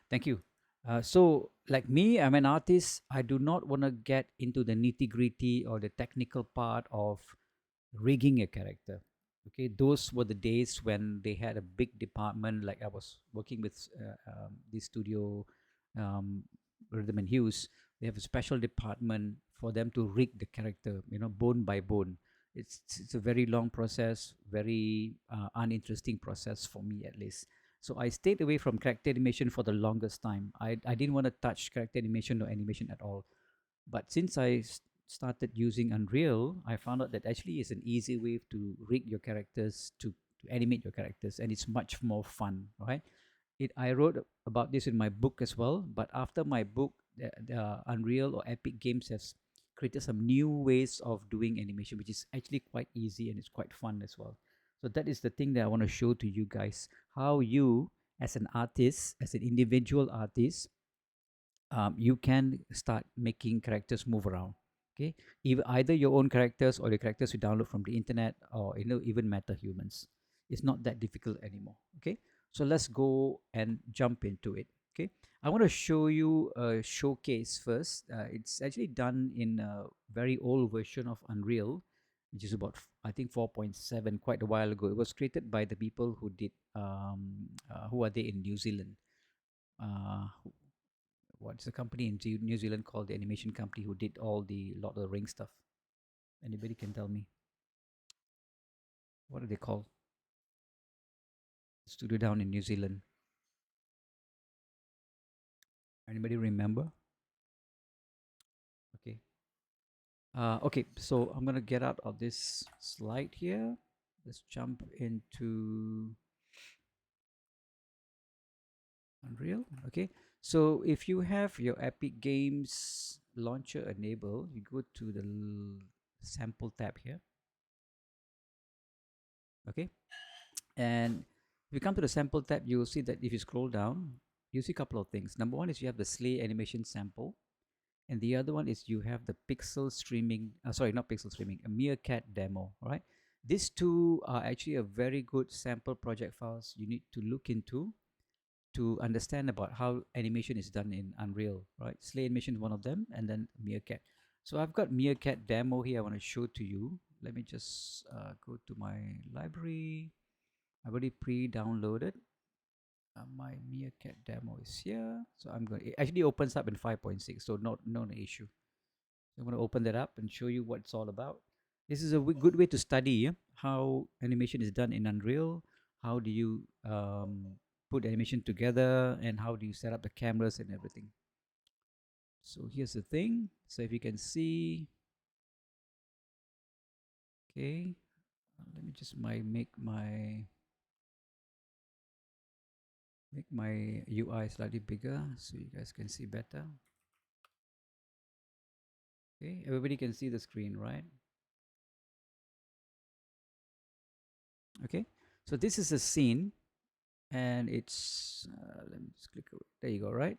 Thank you. So, like me, I'm an artist. I do not want to get into the nitty gritty or the technical part of rigging a character. Okay, those were the days when they had a big department. Like I was working with the studio, um, Rhythm and Hughes. They have a special department for them to rig the character, bone by bone. It's a very long process, very uninteresting process for me at least. So I stayed away from character animation for the longest time. I didn't want to touch character animation or animation at all. But since started using Unreal, I found out that actually is an easy way to rig your characters, to animate your characters, and it's much more fun, right? I wrote about this in my book as well, but after my book, the Unreal or Epic Games has created some new ways of doing animation, which is actually quite easy and it's quite fun as well. So that is the thing that I want to show to you guys how you, as an artist, as an individual artist, you can start making characters move around. Okay, either your own characters or the characters you download from the internet, or even meta humans. It's not that difficult anymore. Okay, so let's go and jump into it. Okay, I want to show you a showcase first. It's actually done in a very old version of Unreal, which is about I think 4.7, quite a while ago. It was created by the people who did who are they in New Zealand. Uh, what's the company in New Zealand called, the animation company who did all the Lord of the Rings stuff? Anybody can tell me what are they called? Studio down in New Zealand. Anybody remember? Okay. Okay. So I'm gonna get out of this slide here. Let's jump into Unreal. Okay. So if you have your Epic Games launcher enabled, you go to the sample tab here. Okay. And if you come to the sample tab, you will see that if you scroll down, you see a couple of things. Number one is you have the Slay animation sample, and the other one is you have the pixel streaming. Sorry, not pixel streaming, a Meerkat demo. All right, these two are actually a very good sample project files you need to look into to understand about how animation is done in Unreal. Right, Slay animation is one of them, and then Meerkat. So I've got Meerkat demo here. I want to show to you. Let me just go to my library. I've already pre-downloaded. My Meerkat demo is here. So I'm going. It actually opens up in 5.6, so not an issue. So I'm going to open that up and show you what it's all about. This is a good way to study how animation is done in Unreal. How do you put animation together, and how do you set up the cameras and everything. So here's the thing. So if you can see, okay, let me just make my UI slightly bigger so you guys can see better. Okay, everybody can see the screen, right? Okay, so this is a scene, and it's let me just click. There you go, right?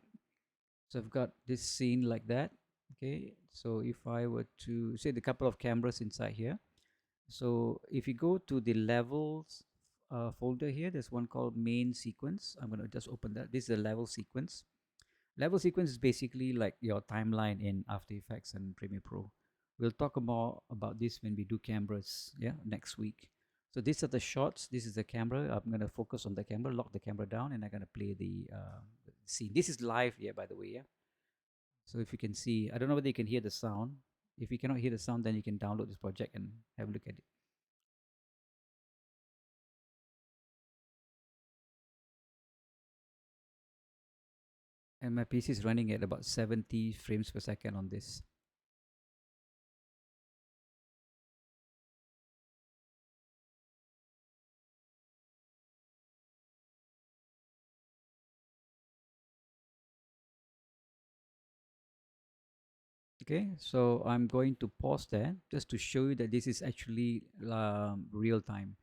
So I've got this scene like that. Okay, so if I were to say the couple of cameras inside here, so if you go to the levels folder here, there's one called main sequence. I'm gonna just open that. This is a level sequence. Level sequence is basically like your timeline in After Effects and Premiere Pro. We'll talk more about this when we do cameras, yeah, next week. So these are the shots. This is the camera. I'm gonna focus on the camera, lock the camera down, and I'm gonna play the scene. This is live here, by the way, yeah. So if you can see, I don't know whether you can hear the sound. If you cannot hear the sound, then you can download this project and have a look at it. And my PC is running at about 70 frames per second on this. Okay, so I'm going to pause there just to show you that this is actually real time.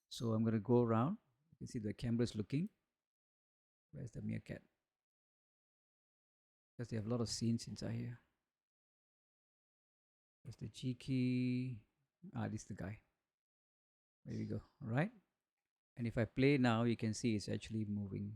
So I'm going to go around. You can see the camera is looking. Where's the Meerkat? Because they have a lot of scenes inside here. There's the G key. This is the guy. There we go. All right. And if I play now, you can see it's actually moving.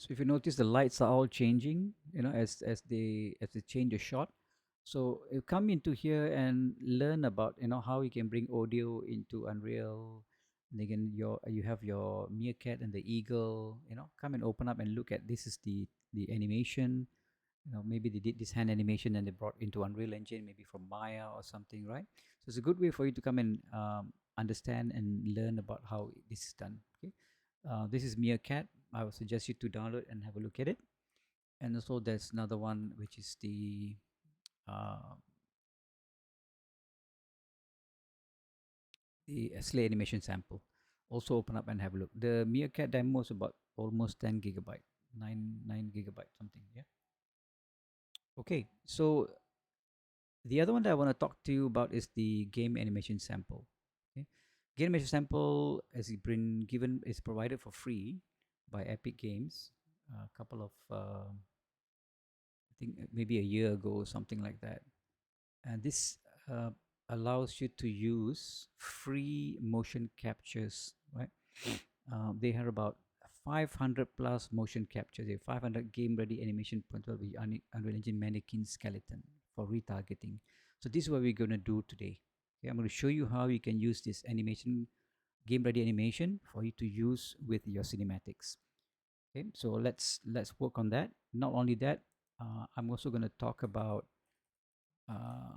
So if you notice, the lights are all changing, as they change the shot. So you come into here and learn about how you can bring audio into Unreal. And again, you have your meerkat and the eagle. Come and open up and look at this is the animation. Maybe they did this hand animation and they brought into Unreal Engine, maybe from Maya or something, right? So it's a good way for you to come and understand and learn about how this is done. Okay, this is Meerkat. I would suggest you to download and have a look at it. And also, there's another one which is uh, the Slay animation sample. Also, open up and have a look. The Meerkat demo is about almost 10 gigabyte, 9 gigabyte something. Yeah. Okay, so the other one that I want to talk to you about is the game animation sample. Okay, game animation sample is provided for free by Epic Games. A couple of I think maybe a year ago or something like that. And this uh, allows you to use free motion captures, right? They have about 500 plus motion captures. They have 500 game ready animation points with Unreal Engine mannequin skeleton for retargeting. So this is what we're going to do today. Okay, I'm going to show you how you can use this animation, game ready animation, for you to use with your cinematics. Okay, so let's work on that. Not only that, I'm also going to talk about uh,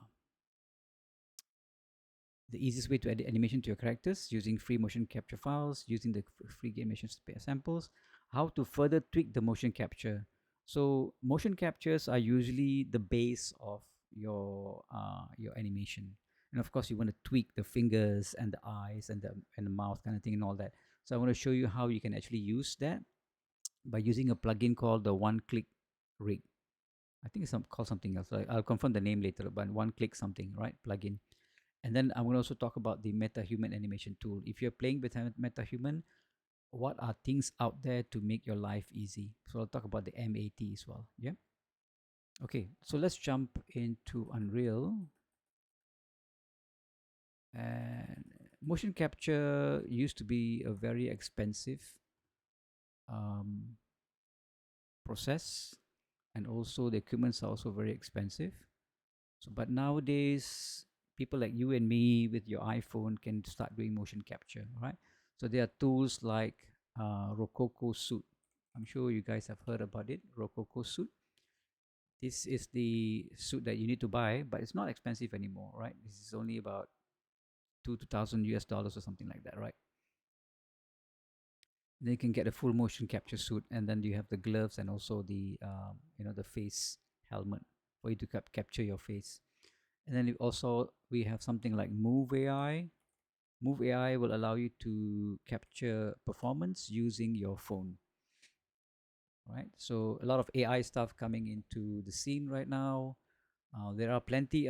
the easiest way to add animation to your characters using free motion capture files, using the free game animation samples, how to further tweak the motion capture. So motion captures are usually the base of your animation, and of course you want to tweak the fingers and the eyes and the mouth kind of thing and all that. So I want to show you how you can actually use that by using a plugin called the One Click Rig. I think it's called something else. I'll confirm the name later, but One Click something, right? Plugin. And then I'm going to also talk about the MetaHuman animation tool. If you're playing with MetaHuman, what are things out there to make your life easy? So I'll talk about the MAT as well. Yeah. Okay. So let's jump into Unreal. And motion capture used to be a very expensive um, process, and also the equipments are also very expensive. So, but nowadays, people like you and me with your iPhone can start doing motion capture, right? So there are tools like Rococo Suit. I'm sure you guys have heard about it, Rococo Suit. This is the suit that you need to buy, but it's not expensive anymore, right? This is only about 2,000 US dollars or something like that, right? Then you can get a full motion capture suit, and then you have the gloves and also the face helmet for you to capture your face. And then we have something like Move AI. Move AI will allow you to capture performance using your phone, right? So a lot of AI stuff coming into the scene right now. There are plenty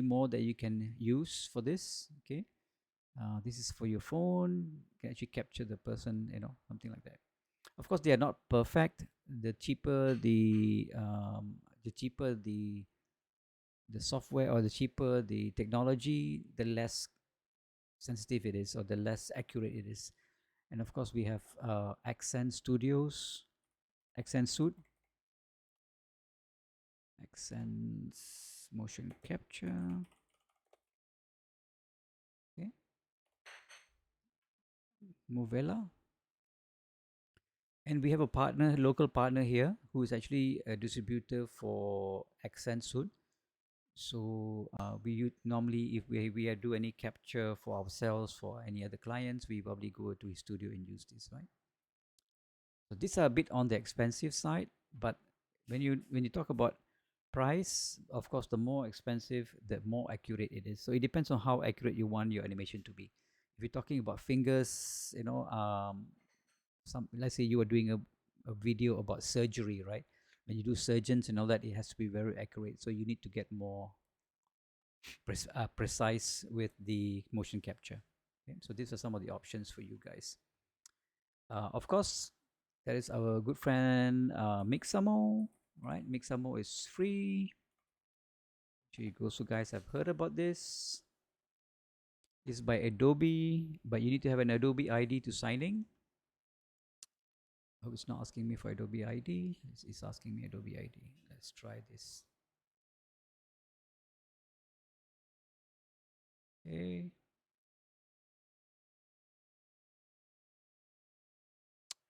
more that you can use for this. Okay, this is for your phone. You can actually capture the person, something like that. Of course, they are not perfect. The cheaper the software, or the cheaper the technology, the less sensitive it is, or the less accurate it is. And of course, we have Accent Studios, Accent Suit, Accent Motion Capture. Okay, Movella. And we have a partner, local partner here, who is actually a distributor for Accent Suit. So normally, if we do any capture for ourselves, for any other clients, we probably go to his studio and use this, right? So these are a bit on the expensive side, but when you talk about price, of course, the more expensive, the more accurate it is. So it depends on how accurate you want your animation to be. If you're talking about fingers, let's say you are doing a video about surgery, right? When you do surgeons and all that, it has to be very accurate. So you need to get more precise with the motion capture. Okay? So these are some of the options for you guys. Of course, there is our good friend Mixamo, right? Mixamo is free. You also guys have heard about this. This is by Adobe, but you need to have an Adobe ID to sign in. Oh, it's not asking me for Adobe ID. It's asking me Adobe ID. Let's try this. Okay.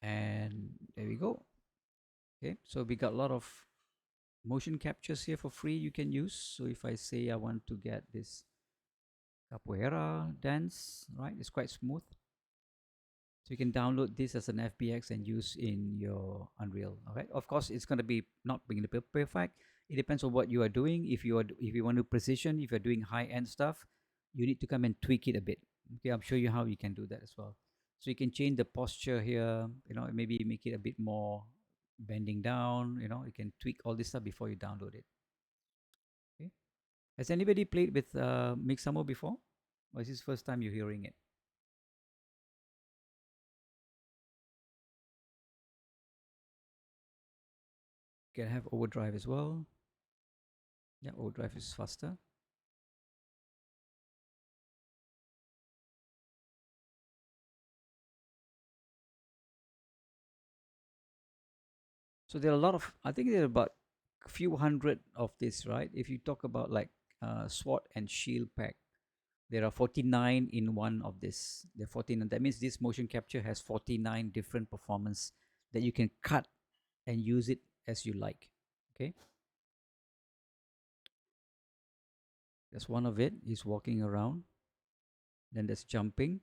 And there we go. Okay, so we got a lot of motion captures here for free you can use. So if I say I want to get this capoeira dance, right, it's quite smooth. So you can download this as an FBX and use in your Unreal. Okay, of course it's going to be not being perfect. It depends on what you are doing. If you want to precision, if you're doing high end stuff, you need to come and tweak it a bit. Okay, I'll show you how you can do that as well. So you can change the posture here. You know, maybe make it a bit more bending down. You know, you can tweak all this stuff before you download it. Okay. Has anybody played with Mixamo before, or is this first time you're hearing it? You can have overdrive as well. Yeah, overdrive is faster. So there are a lot of, I think there are about a few hundred of this, right? If you talk about like SWAT and Shield pack, there are 49 in one of this. There are 49. That means this motion capture has 49 different performance that you can cut and use it as you like. Okay. That's one of it. He's walking around. Then there's jumping.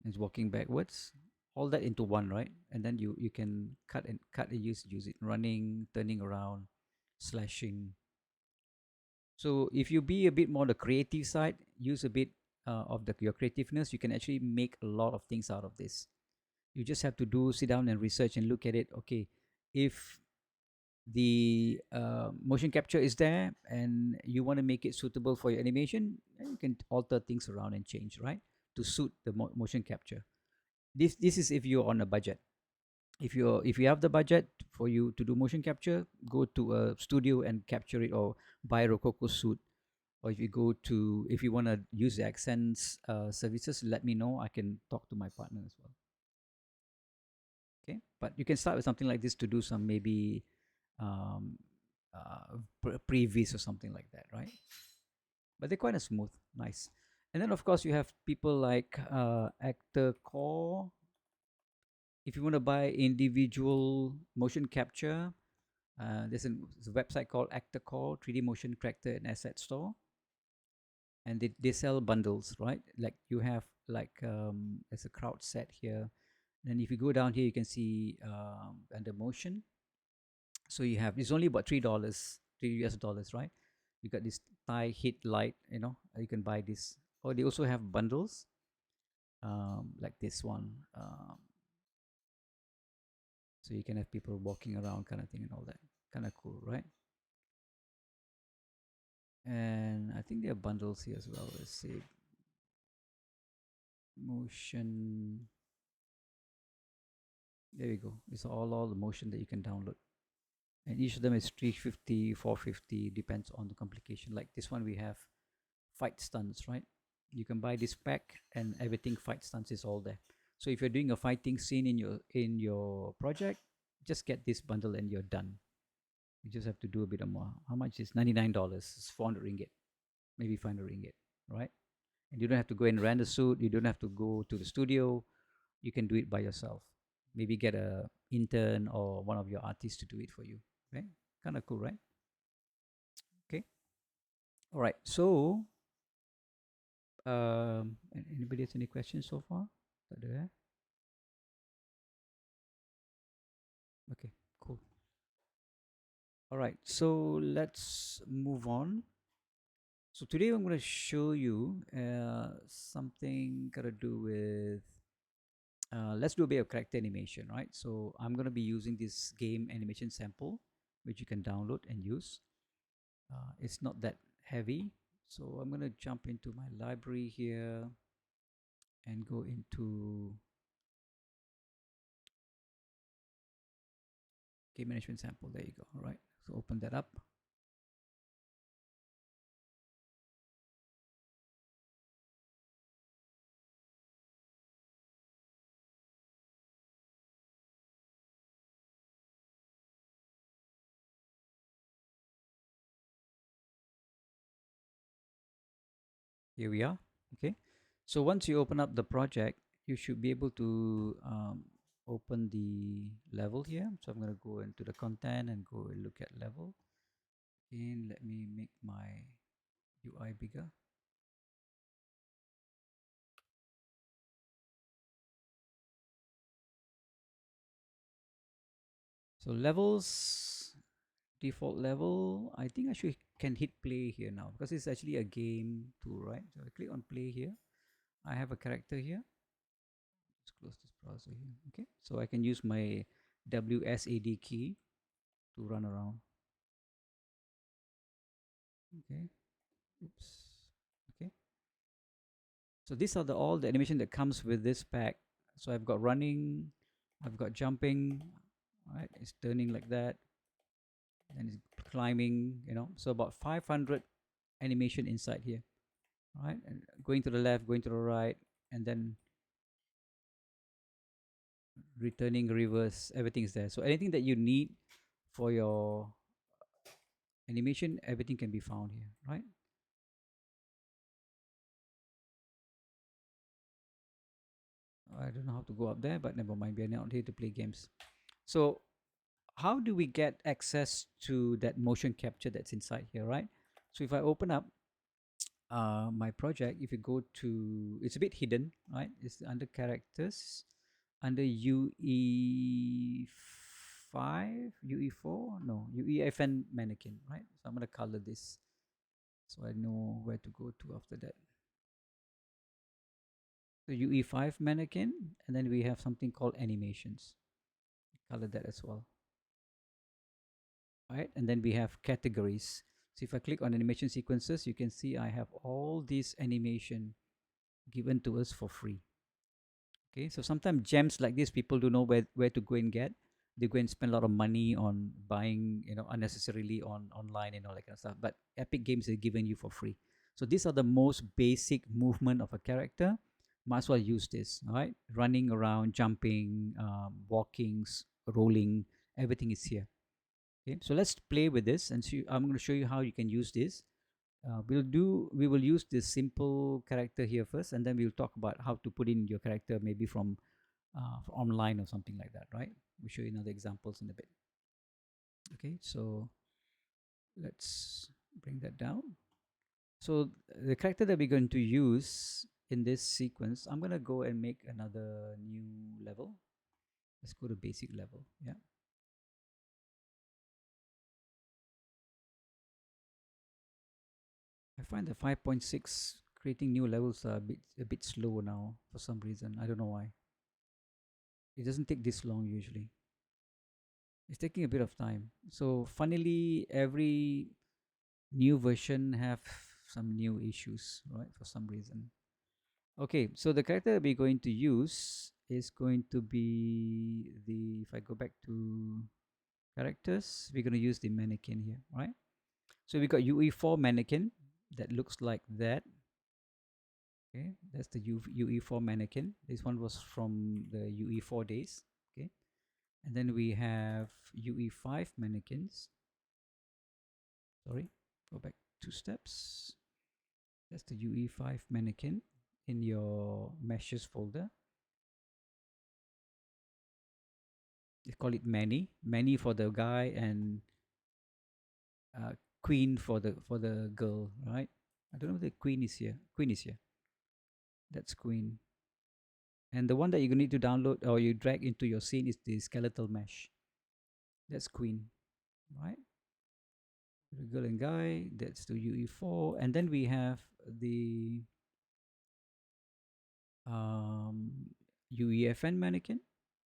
He's walking backwards. All that into one, right? And then you can cut and use it. Running, turning around, slashing. So if you be a bit more the creative side, use a bit of your creativeness, you can actually make a lot of things out of this. You just have to sit down and research and look at it. Okay, if the motion capture is there and you want to make it suitable for your animation, then you can alter things around and change, right, to suit the motion capture. This is if you're on a budget. If you have the budget for you to do motion capture, go to a studio and capture it, or buy a Rococo suit. Or if you want to use the accents services, let me know. I can talk to my partner as well. Okay, but you can start with something like this to do some maybe um, previs or something like that, right? But they're quite a smooth, nice. And then of course you have people like Actor Core. If you want to buy individual motion capture, there's a website called Actor Core 3D Motion Character and Asset Store, and they sell bundles, right? Like you have like there's a crowd set here, and if you go down here you can see under motion. So you have, it's only about $3, $3 US, right? You got this Thai hit light, you know, you can buy this. Or they also have bundles like this one, so you can have people walking around kind of thing and all that. Kind of cool, right? And I think there are bundles here as well. Let's see, motion. There we go. It's all the motion that you can download, and each of them is 350, 450, depends on the complication. Like this one, we have fight stunts, right? You can buy this pack, and everything fight stunts is all there. So if you're doing a fighting scene in your project, just get this bundle and you're done. You just have to do a bit of more. How much is $99? It's 400 ringgit, maybe 500 ringgit, right? And you don't have to go and rent a suit. You don't have to go to the studio. You can do it by yourself. Maybe get a intern or one of your artists to do it for you. Right? Kind of cool, right? Okay. All right. So, anybody has any questions so far? There? Okay. Cool. All right. So let's move on. So today I'm going to show you something got to do with. Let's do a bit of character animation, right? So I'm going to be using this game animation sample, which you can download and use. It's not that heavy. So I'm going to jump into my library here and go into game management sample. There you go. All right. So open that up. Here we are. Okay. So once you open up the project, you should be able to open the level here. So I'm going to go into the content and go and look at level. And let me make my UI bigger. So levels, default level, I think I should can hit play here now because it's actually a game tool, right? So I click on play here. I have a character here. Let's close this browser here. Okay, so I can use my WSAD key to run around. Okay, oops. Okay, so these are all the animation that comes with this pack. So I've got running, I've got jumping, right? It's turning like that, and it's climbing. So about 500 animation inside here, right? And going to the left, going to the right, and then returning, reverse, everything is there. So anything that you need for your animation, everything can be found here, right? I don't know how to go up there, but never mind. We are not here to play games. So how do we get access to that motion capture that's inside here, right? So if I open up my project, if you go to, it's a bit hidden, right? It's under characters, under UE5, UE4, no, UEFN mannequin, right? So I'm going to color this so I know where to go to after that. So UE5 mannequin, and then we have something called animations. Color that as well. Right, and then we have categories. So if I click on animation sequences, you can see I have all these animation given to us for free. Okay, so sometimes gems like this, people don't know where to go and get. They go and spend a lot of money on buying, unnecessarily online and all that kind of stuff. But Epic Games is giving you for free. So these are the most basic movement of a character. Might as well use this. All right, running around, jumping, walking, rolling, everything is here. Okay, so let's play with this and see. I'm going to show you how you can use this. We will use this simple character here first, and then we'll talk about how to put in your character maybe from online or something like that, right? We'll show you another examples in a bit. Okay, so let's bring that down. So the character that we're going to use in this sequence, I'm going to go and make another new level. Let's go to basic level. Yeah. I find the 5.6 creating new levels are a bit slow now for some reason. I don't know why. It doesn't take this long usually. It's taking a bit of time. So funnily, every new version have some new issues, right? For some reason. Okay, so the character we're going to use is going to be the, if I go back to characters, we're going to use the mannequin here, right? So we got UE4 mannequin that looks like that. Okay, that's the UE4 mannequin. This one was from the UE4 days. Okay, and then we have UE5 mannequins. Sorry, go back 2 steps. That's the UE5 mannequin in your meshes folder. They call it Manny for the guy and Queen for the girl, right? I don't know if the Queen is here. Queen is here. That's Queen. And the one that you need to download or you drag into your scene is the skeletal mesh. That's Queen, right? The girl and guy, that's the UE4. And then we have the UEFN mannequin.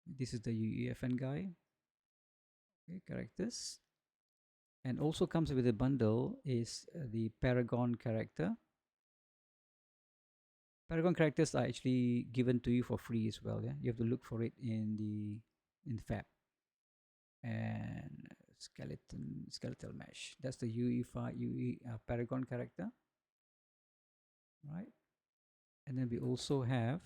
This is the UEFN guy. Okay, characters. And also comes with a bundle is the Paragon character. Paragon characters are actually given to you for free as well. Yeah, you have to look for it in Fab. And skeletal mesh. That's the UE Paragon character, right? And then we also have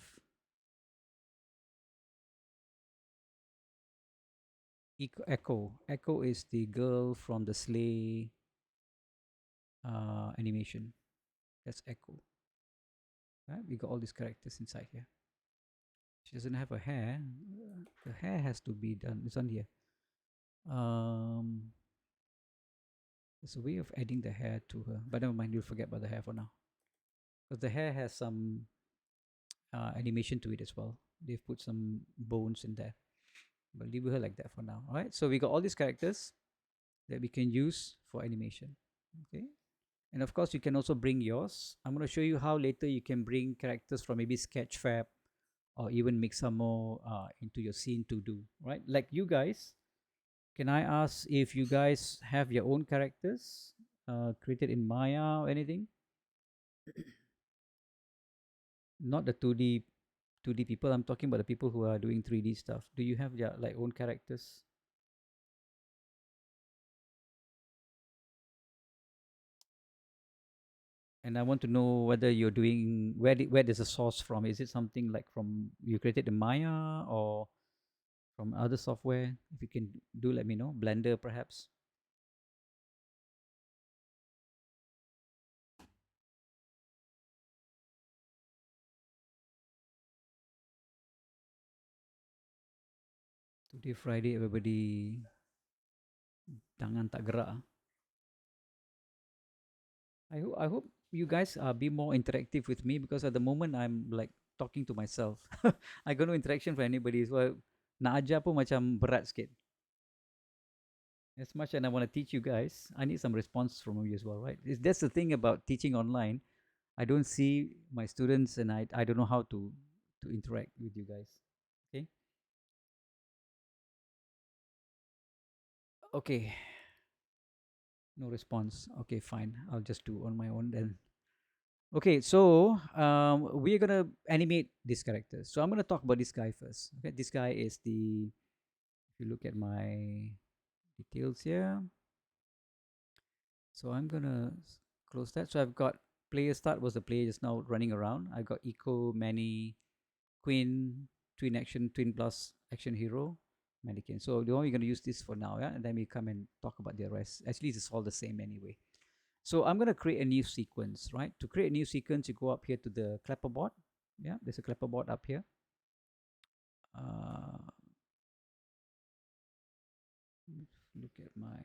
Echo. Echo is the girl from the sleigh animation. That's Echo. Right? We got all these characters inside here. She doesn't have a hair. The hair has to be done. It's on here. Um, there's a way of adding the hair to her, but never mind. You'll forget about the hair for now, because the hair has some animation to it as well. They've put some bones in there, but leave her like that for now. All right. So we got all these characters that we can use for animation. Okay. And of course, you can also bring yours. I'm going to show you how later you can bring characters from maybe Sketchfab or even make some more into your scene to do, right? Like you guys, can I ask if you guys have your own characters created in Maya or anything? Not the 2D people. I'm talking about the people who are doing 3D stuff. Do you have your like own characters? And I want to know whether you're doing where does the source from? Is it something like from you created in Maya or from other software? If you can do, let me know. Blender, perhaps. Today Friday, everybody tangan tak gerak. I hope you guys be more interactive with me, because at the moment I'm like talking to myself. I got no interaction for anybody. So nak ajar pun macam berat sikit. As much as I want to teach you guys, I need some response from you as well, right? That's the thing about teaching online. I don't see my students, and I don't know how to interact with you guys. Okay. Okay. No response. Okay, fine. I'll just do on my own then. Okay, so we're gonna animate this character. So I'm gonna talk about this guy first. Okay, this guy is the. If you look at my details here, so I'm gonna close that. So I've got player start was the player just now running around. I got eco, many, queen, twin action, twin plus action hero, mannequin. So the one we're gonna use this for now, yeah, and then we come and talk about the rest. Actually, it's all the same anyway. So I'm gonna create a new sequence, right? To create a new sequence, you go up here to the clapperboard. Yeah, there's a clapperboard up here. Uh, look at my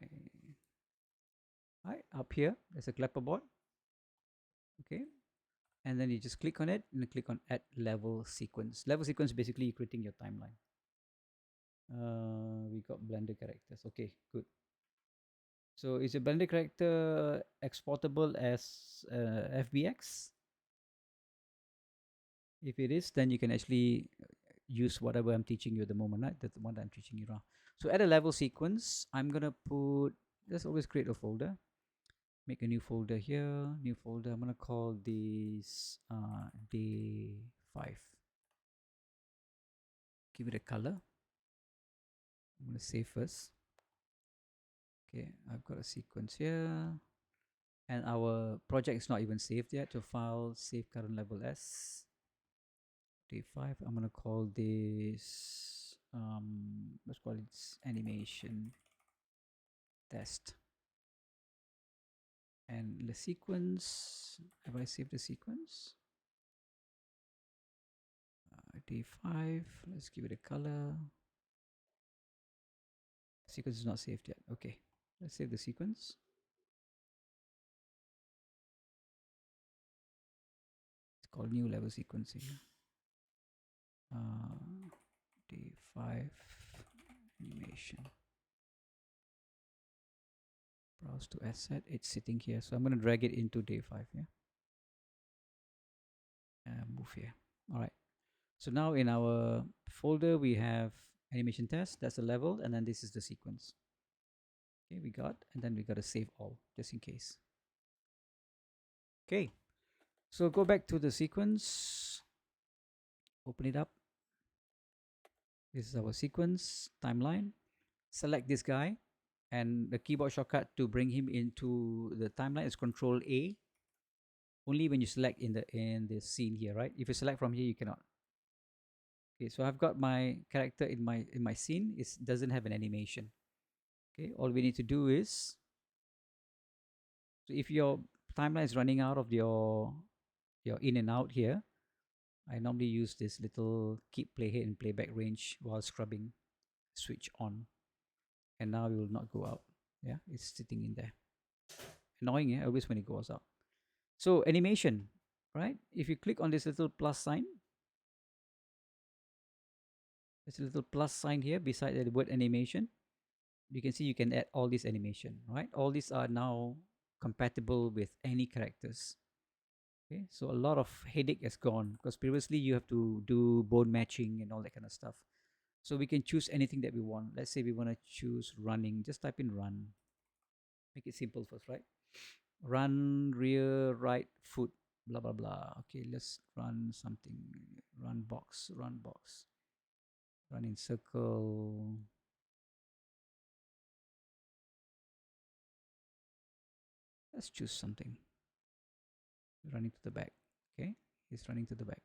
right up here. There's a clapperboard. Okay, and then you just click on it and click on add level sequence. Level sequence basically creating your timeline. We got blender characters. Okay, good. So is your blender character exportable as FBX? If it is, then you can actually use whatever I'm teaching you at the moment, right? That's the one that I'm teaching you now. So add a level sequence. I'm gonna put, let's always create a folder. Make a new folder here, new folder. I'm gonna call this day 5. Give it a color. I'm gonna save first. Okay, I've got a sequence here. And our project is not even saved yet. To file, save current level as day 5. I'm gonna call this let's call it animation test. And the sequence, have I saved the sequence? Day 5, let's give it a color. Sequence is not saved yet. Okay, let's save the sequence. It's called new level sequencing. Day 5 animation. Browse to asset. It's sitting here, so I'm going to drag it into day 5. Yeah. Move here. All right. So now in our folder we have animation test. That's the level, and then this is the sequence. Okay, we got, and then we got to save all just in case. Okay. So go back to the sequence. Open it up. This is our sequence timeline. Select this guy, and the keyboard shortcut to bring him into the timeline is Control A. Only when you select in the scene here, right? If you select from here, you cannot. Okay, so I've got my character in my scene. It doesn't have an animation. Okay, all we need to do is, so if your timeline is running out of your in and out here, I normally use this little keep playhead and playback range while scrubbing, switch on, and now it will not go out. Yeah, it's sitting in there. Annoying, yeah, always when it goes out. So animation, right? If you click on this little plus sign, there's a little plus sign here beside the word animation. You can see you can add all these animation, right? All these are now compatible with any characters. Okay, so a lot of headache has gone because previously you have to do bone matching and all that kind of stuff. So we can choose anything that we want. Let's say we want to choose running. Just type in run. Make it simple first, right? Run, rear, right foot, blah, blah, blah. Okay, let's run something. Run box, run box. Run in circle. Let's choose something. Running to the back. Okay, he's running to the back.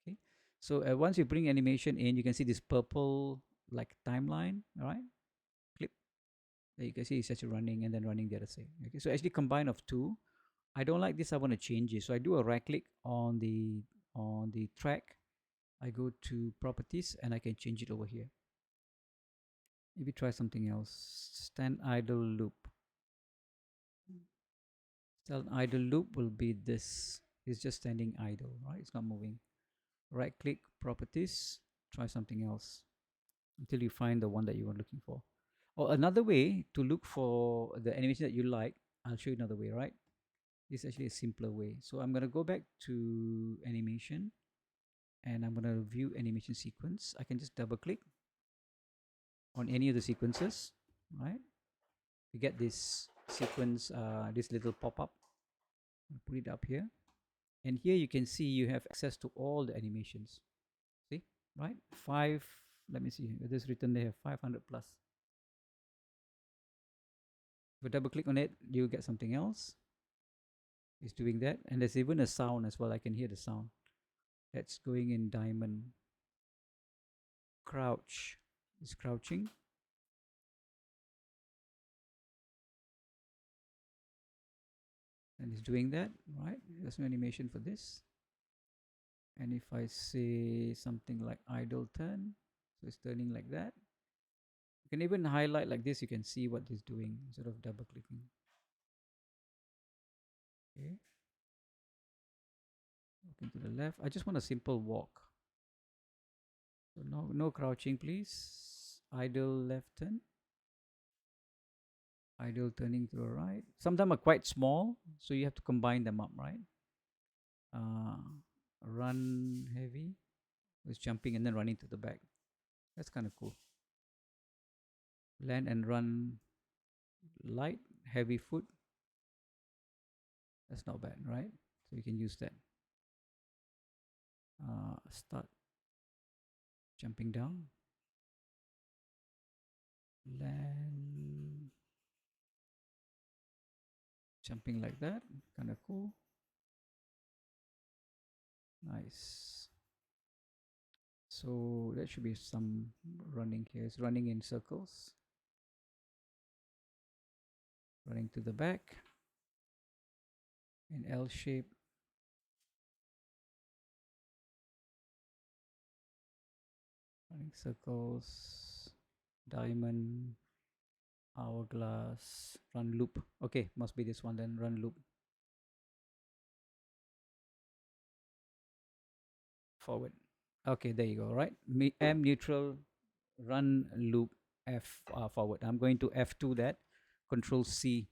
Okay, so once you bring animation in, you can see this purple like timeline. All right, clip. There you can see it's actually running and then running the other side. Okay, so actually combine of two. I don't like this. I want to change it. So I do a right click on the track. I go to properties and I can change it over here. Maybe try something else. Stand idle loop. Stand idle loop will be this. It's just standing idle, right? It's not moving. Right click properties. Try something else until you find the one that you are looking for. Or another way to look for the animation that you like. I'll show you another way, right? This is actually a simpler way. So I'm going to go back to animation and I'm going to view animation sequence. I can just double click on any of the sequences, right? You get this sequence, this little pop-up. Put it up here. And here you can see you have access to all the animations. See, right? Let me see, it is written there, 500 plus. If you double click on it, you get something else. It's doing that. And there's even a sound as well. I can hear the sound. That's going in diamond. Crouch. It's crouching. And it's doing that, right? There's no animation for this. And if I say something like idle turn, so it's turning like that. You can even highlight like this, you can see what it's doing instead of double clicking. Okay. Looking to the left. I just want a simple walk. So no crouching, please. Idle left turn. Idle turning to the right. Some of them are quite small, so you have to combine them up, right? Uh, Run heavy. It's jumping and then running to the back. That's kind of cool. Land and run light, heavy foot. That's not bad, right? So you can use that. Start jumping down. Land. Jumping like that. Kind of cool. Nice. So there should be some running here. It's running in circles. Running to the back. In L shape. Running circles. Diamond. Hourglass. Run loop. Okay, must be this one then. Run loop. Forward. Okay, there you go, right? M neutral, run loop, F forward. I'm going to F2 that, Control C.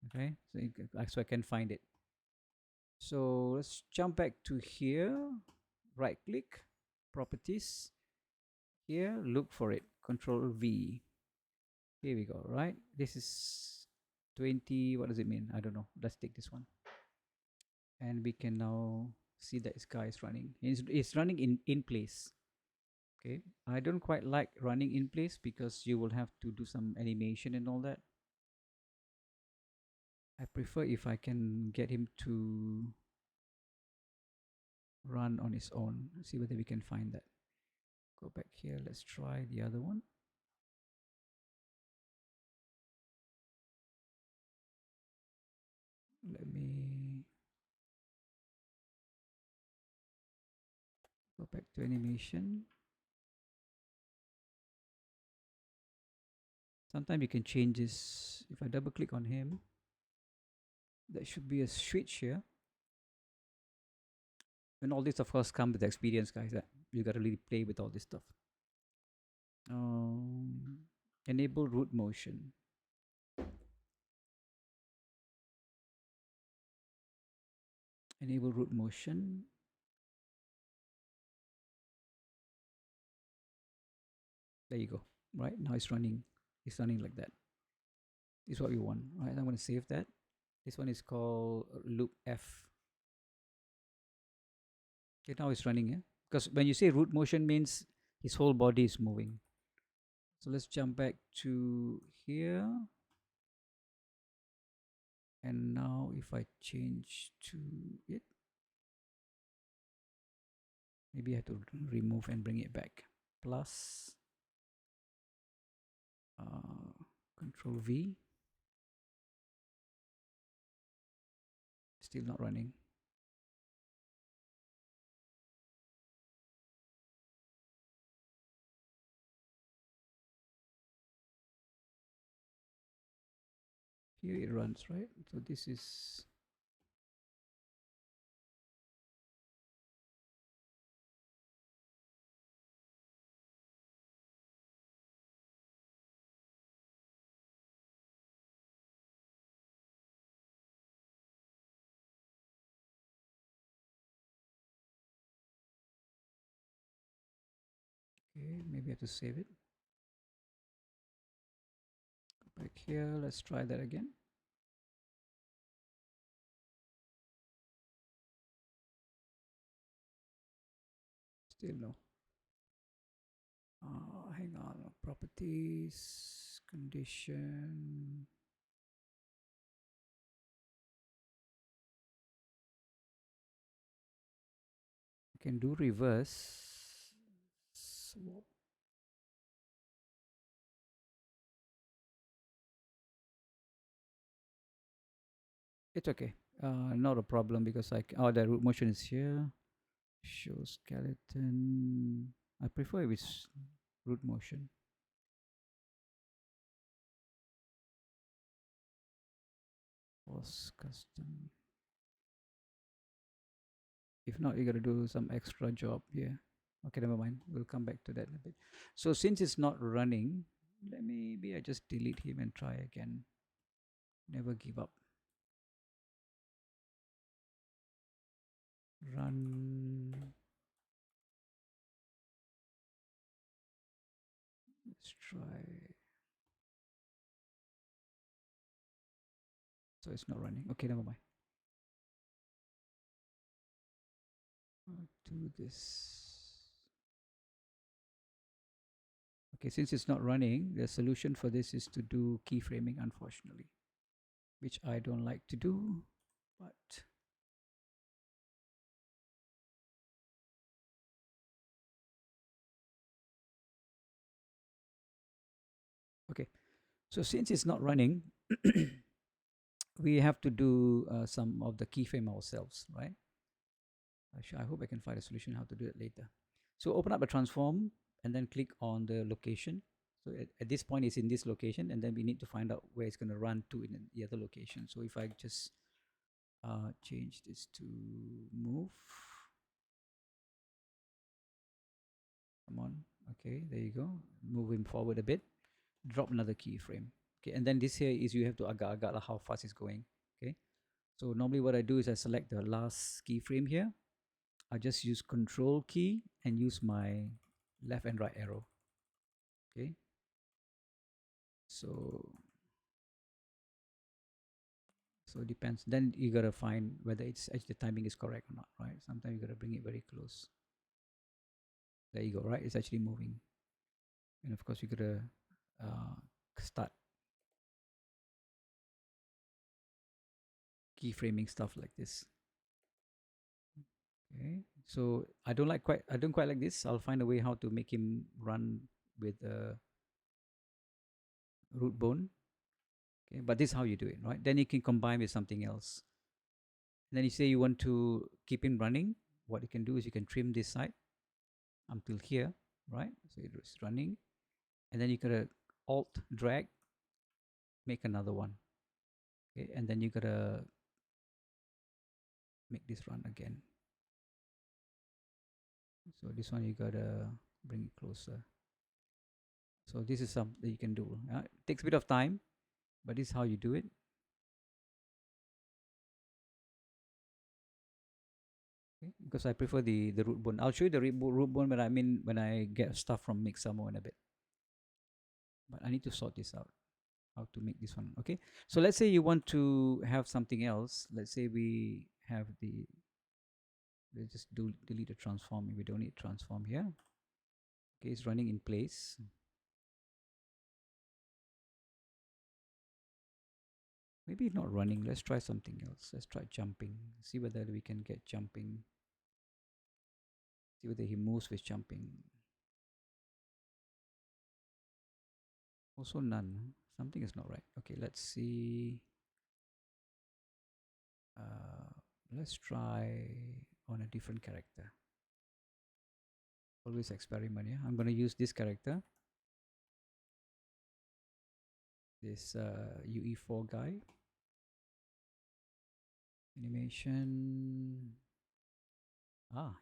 Okay, so I can find it. So let's jump back to here, right click, properties. Here, look for it, Control V. Here we go, right? This is 20, what does it mean? I don't know. Let's take this one. And we can now see that this guy is running. It's running in place. Okay, I don't quite like running in place because you will have to do some animation and all that. I prefer if I can get him to run on his own. Let's see whether we can find that. Go back here. Let's try the other one. Let me Go back to animation. Sometimes you can change this. If I double click on him, there should be a switch here. And all this, of course, come with experience, guys. You got to really play with all this stuff. Um, enable root motion. Enable root motion. There you go. Right now it's running. It's running like that. This is what we want. Right. I'm going to save that. This one is called loop F. Okay, now it's running. Yeah? Because when you say root motion means his whole body is moving. So let's jump back to here. And now if I change to it, maybe I have to remove and bring it back. Plus Control V. Still not running. Here it runs, right? So this is okay. Maybe I have to save it. Go back here. Let's try that again. Still no. Hang on. Properties, condition. I can do reverse swap. It's okay. Not a problem because the root motion is here. Show skeleton. I prefer with root motion. Was custom. If not, you got to do some extra job here. Okay, never mind. We'll come back to that in a bit. So since it's not running, maybe I just delete him and try again. Never give up. Run. Let's try. So it's not running. Okay, never mind. I'll do this. Okay, since it's not running, the solution for this is to do keyframing, unfortunately, which I don't like to do, but okay. So since it's not running, we have to do some of the keyframe ourselves, right? I hope I can find a solution how to do it later. So open up a transform and then click on the location. So at this point it's in this location, and then we need to find out where it's going to run to in the other location. So if I just change this to move. Come on. Okay, there you go. Move him forward a bit. Drop another keyframe. Okay, and then this here is you have to agak-agak how fast it's going. Okay, so normally what I do is I select the last keyframe here. I just use Control key and use my left and right arrow. Okay, so it depends. Then you gotta find whether it's actually the timing is correct or not, right? Sometimes you gotta bring it very close. There you go, right? It's actually moving, and of course you gotta start keyframing stuff like this. Okay, so I don't quite like this. I'll find a way how to make him run with a root bone. Okay, but this is how you do it, right? Then you can combine with something else. And then you say you want to keep him running. What you can do is you can trim this side. until here, right? So it's running, and then you gotta Alt drag, make another one, okay, and then you gotta make this run again. So this one you gotta bring it closer. So this is something you can do. It takes a bit of time, but this is how you do it. Okay? Because I prefer the root bone. I'll show you the root bone when I get stuff from Mixamo in a bit. But I need to sort this out. How to make this one. Okay. So let's say you want to have something else. Let's say we have let's just delete the transform. We don't need transform here. Okay, it's running in place. Maybe it's not running. Let's try something else. Let's try jumping. See whether we can get jumping. See whether he moves with jumping. Also none. Something is not right. Okay, let's see. Let's try on a different character. Always experiment, yeah. I'm going to use this character. This UE4 guy. Animation.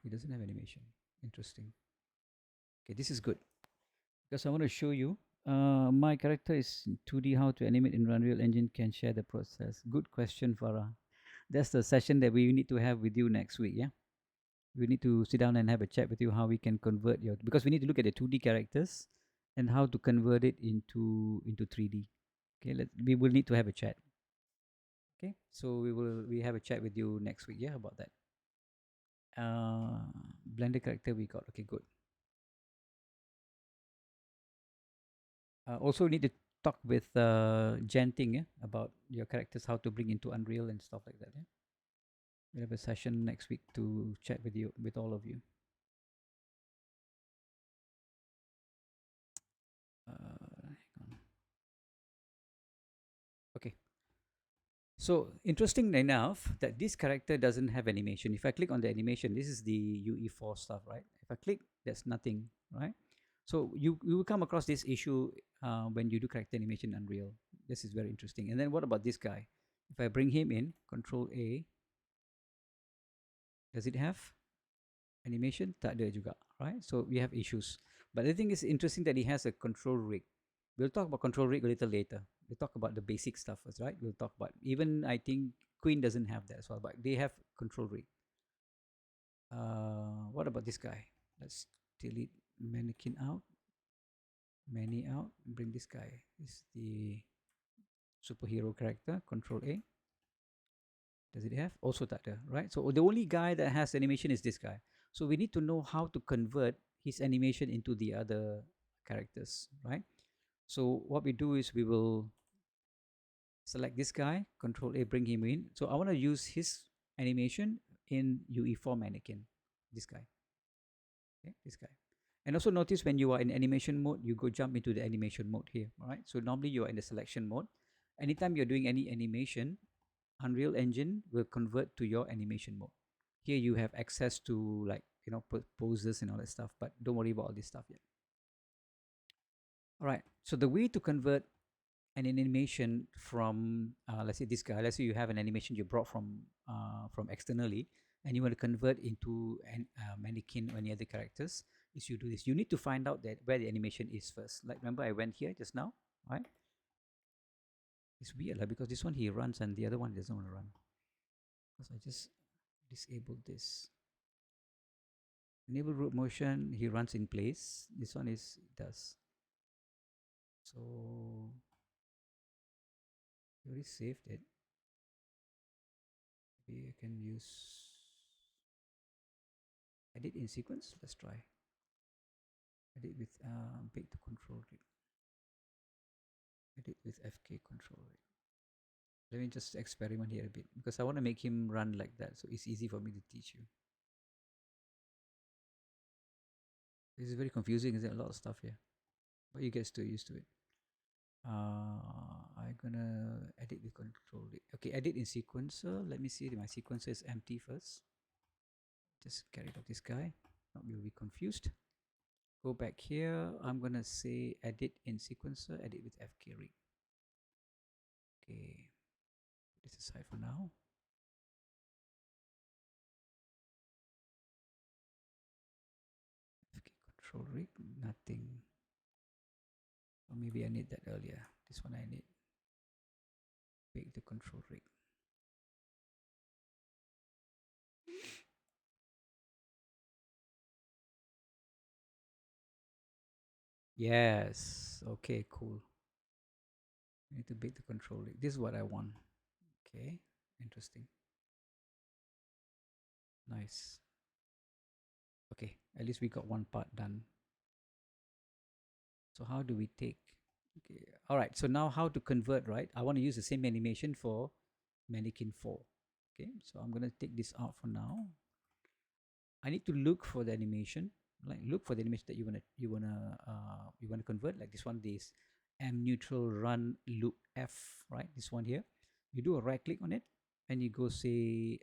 He doesn't have animation. Interesting. Okay, this is good. Because I want to show you. My character is 2D. How to animate in Unreal Engine can share the process. Good question, Farah. That's the session that we need to have with you next week, yeah? We need to sit down and have a chat with you how we can convert because we need to look at the 2D characters and how to convert it into 3D. Okay, we will need to have a chat. Okay, so we have a chat with you next week, yeah, about that. Blender character we got. Okay, good. Also, we need to talk with Jen Ting, yeah, about your characters, how to bring into Unreal and stuff like that. Yeah, we have a session next week to chat with you, with all of you. Hang on. Okay. So interesting enough that this character doesn't have animation. If I click on the animation, this is the UE4 stuff, right? If I click, there's nothing, right? So you will come across this issue when you do character animation in Unreal. This is very interesting. And then what about this guy? If I bring him in, Control A, does it have animation? Tak ada juga, right? So we have issues. But the thing is interesting that he has a control rig. We'll talk about control rig a little later. We'll talk about the basic stuff first, right? We'll talk about, even I think Queen doesn't have that as well, but they have control rig. What about this guy? Let's delete mannequin out, many out, bring this guy. This is the superhero character, Control A. Does it have? Also tak ada, right? So the only guy that has animation is this guy. So we need to know how to convert his animation into the other characters, right? So what we do is we will select this guy, Control A, bring him in. So I want to use his animation in UE4 mannequin, this guy, okay, this guy. And also notice when you are in animation mode, you go jump into the animation mode here, all right? So normally you are in the selection mode. Anytime you're doing any animation, Unreal Engine will convert to your animation mode. Here you have access to, like, poses and all that stuff, but don't worry about all this stuff yet. All right, so the way to convert an animation from, let's say this guy, let's say you have an animation you brought from externally, and you want to convert into an mannequin or any other characters, is you do this. You need to find out that where the animation is first. Like, remember I went here just now, right? It's weird, like, because this one he runs and the other one doesn't want to run. Because I just disabled this. Enable root motion, he runs in place. This one does. So I already saved it. Maybe I can use edit in sequence. Let's try. Edit with bake the control rig. Edit with FK control rig. Let me just experiment here a bit because I want to make him run like that, so it's easy for me to teach you. This is very confusing, isn't it? A lot of stuff here, but you get used to it. I'm gonna edit with control rig. Okay, edit in sequencer. Let me see. My sequencer is empty first. Just get rid of this guy. Not will be confused. Go back here. I'm gonna say edit in sequencer, edit with FK rig. Okay, put this aside for now. FK control rig, nothing. Or maybe I need that earlier. This one I need. Make the control rig. Yes. Okay, cool. I need to bake the control rig. This is what I want. Okay, interesting. Nice. Okay, at least we got one part done. So how do we take? Okay, all right. So now how to convert, right? I want to use the same animation for mannequin 4. Okay, so I'm gonna take this out for now. I need to look for the animation, like look for the animation that you wanna convert. Like this one, this M neutral run loop F, right? This one here. You do a right click on it, and you go say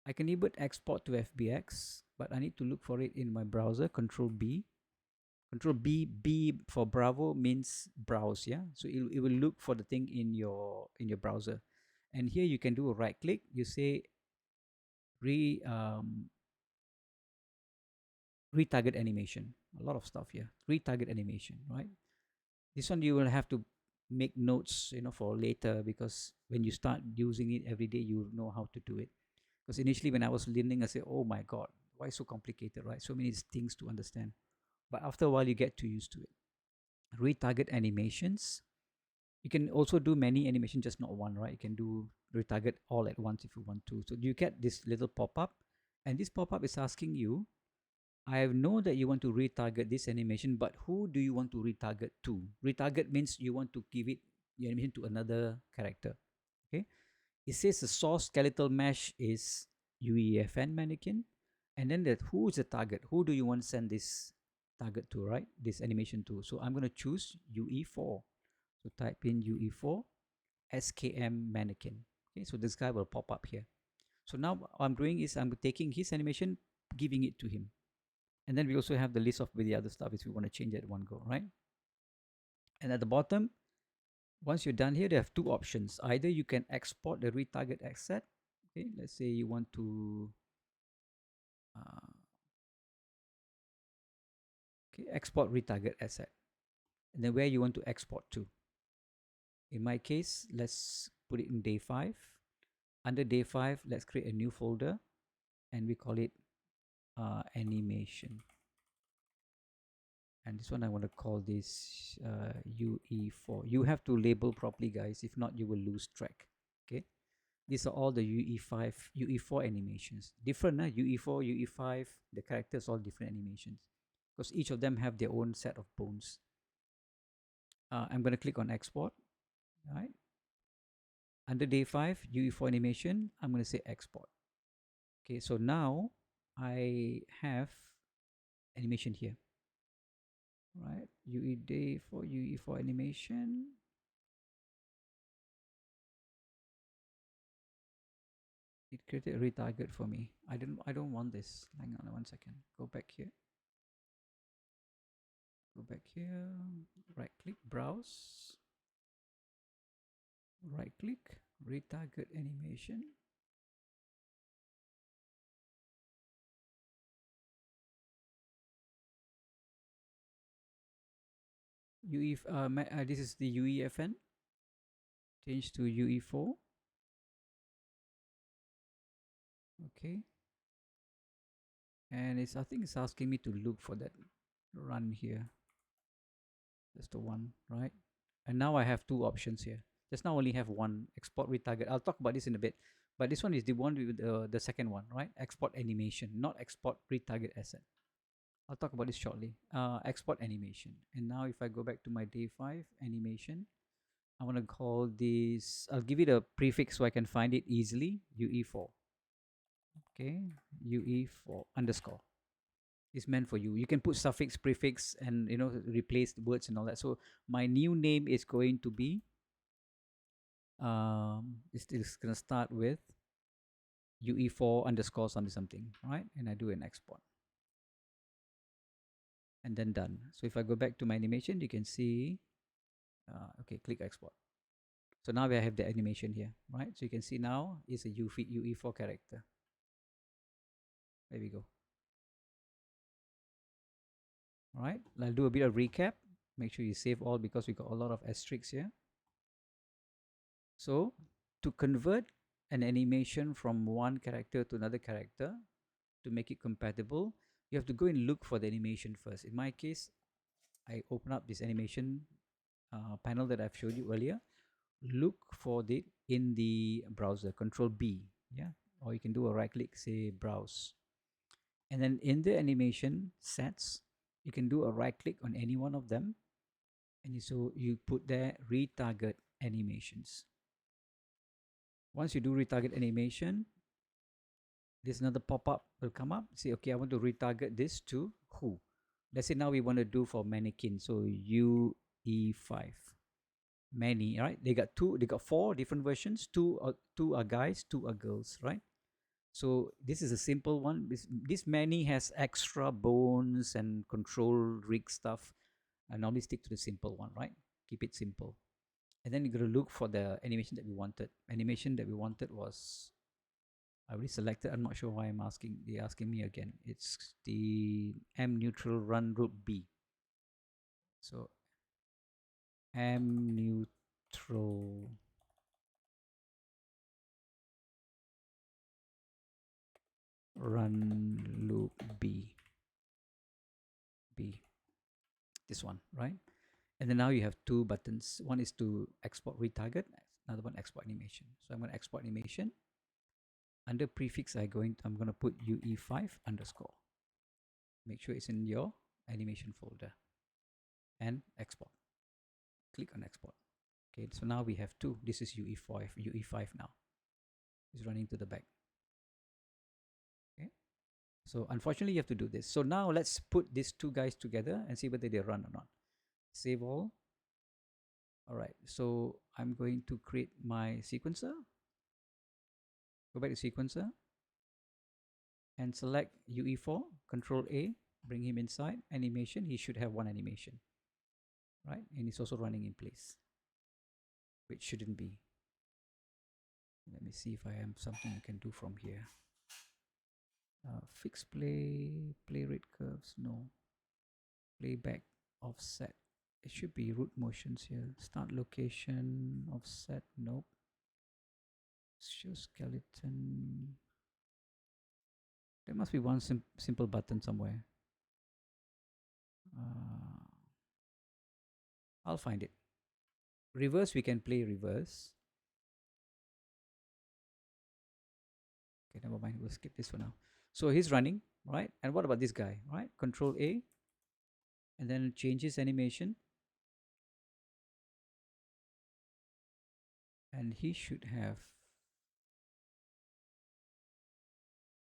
I can enable export to FBX, but I need to look for it in my browser. Control B. Control B, B for Bravo means browse, yeah. So it will look for the thing in your browser, and here you can do a right click. You say retarget animation. A lot of stuff here. Retarget animation, right? This one you will have to make notes, for later, because when you start using it every day, you know how to do it. Because initially when I was learning, I said, "Oh my God, why so complicated, right? So many things to understand." But after a while, you get too used to it. Retarget animations. You can also do many animations, just not one, right? You can do retarget all at once if you want to. So you get this little pop-up, and this pop-up is asking you, I know that you want to retarget this animation, but who do you want to retarget to? Retarget means you want to give it the animation to another character. Okay. It says the source skeletal mesh is UEFN mannequin, and then that who is the target? Who do you want to send this target to, right? This animation to. So I'm going to choose UE4. So type in UE4 SKM mannequin. Okay, so this guy will pop up here. So now what I'm doing is I'm taking his animation, giving it to him. And then we also have the list of with the other stuff if we want to change it at one go, right? And at the bottom, once you're done here, they have two options. Either you can export the retarget asset. Okay, let's say you want to export retarget asset, and then where you want to export to. In my case, let's put it in day 5. Under day 5, let's create a new folder, and we call it animation. And this one I want to call this UE4. You have to label properly, guys. If not, you will lose track. Okay, these are all the UE5, UE4 animations. Different, UE4, UE5. The characters all different animations because each of them have their own set of bones. I'm going to click on export. All right. Under day 5, UE4 animation, I'm going to say export. Okay, so now I have animation here. Right, UE day for UE4 animation. It created a retarget for me. I don't want this. Hang on 1 second. Go back here. Go back here. Right click, browse. Right click, retarget animation. This is the UEFN. Change to UE4. Okay. And I think it's asking me to look for that run here. That's the one, right? And now I have two options here. Just now only have one, export retarget. I'll talk about this in a bit. But this one is the one with the second one, right? Export animation, not export retarget asset. I'll talk about this shortly. Export animation. And now if I go back to my day 5 animation, I want to call this, I'll give it a prefix so I can find it easily, UE4. Okay, UE4 underscore. It's meant for you. You can put suffix, prefix, and replace the words and all that. So my new name is going to be it's gonna start with UE4 underscore something, right? And I do an export. And then done. So if I go back to my animation, you can see, okay, click export. So now I have the animation here, right? So you can see now it's a UE4 character. There we go. All right, I'll do a bit of recap. Make sure you save all because we got a lot of asterisks here. So to convert an animation from one character to another character, to make it compatible, you have to go and look for the animation first. In my case, I open up this animation panel that I've showed you earlier. Look for it in the browser, Control B, yeah, or you can do a right click, say browse, and then in the animation sets, you can do a right click on any one of them, and you put there retarget animations. Once you do retarget animation, there's another pop-up will come up. Say, okay, I want to retarget this to who? Let's say now we want to do for mannequin, so UE5. Many, right? They got 4 different versions. Two are guys, 2 are girls, right? So this is a simple one. This many has extra bones and control rig stuff. I normally stick to the simple one, right? Keep it simple. And then you're going to look for the animation that we wanted. Animation that we wanted was, I already selected. I'm not sure why they're asking me again. It's the M neutral run root B. So M neutral run loop B. This one, right? And then now you have 2 buttons. One is to export retarget, another one export animation. So I'm going to export animation. Under prefix, I'm going to put UE5 underscore. Make sure it's in your animation folder. And export. Click on export. Okay, so now we have 2. This is UE5 now. It's running to the back. Okay. So unfortunately, you have to do this. So now let's put these 2 guys together and see whether they run or not. Save all. All right, so I'm going to create my sequencer. Go back to sequencer and select UE4, Control A, bring him inside, animation. He should have 1 animation, right? And it's also running in place, which shouldn't be. Let me see if I have something I can do from here. Fix play rate curves, no. Playback, offset. It should be root motions here. Start location, offset, nope. Show skeleton. There must be one simple button somewhere. I'll find it. Reverse, we can play reverse. Okay, never mind. We'll skip this for now. So he's running, right? And what about this guy, right? Control A, and then change his animation. And he should have,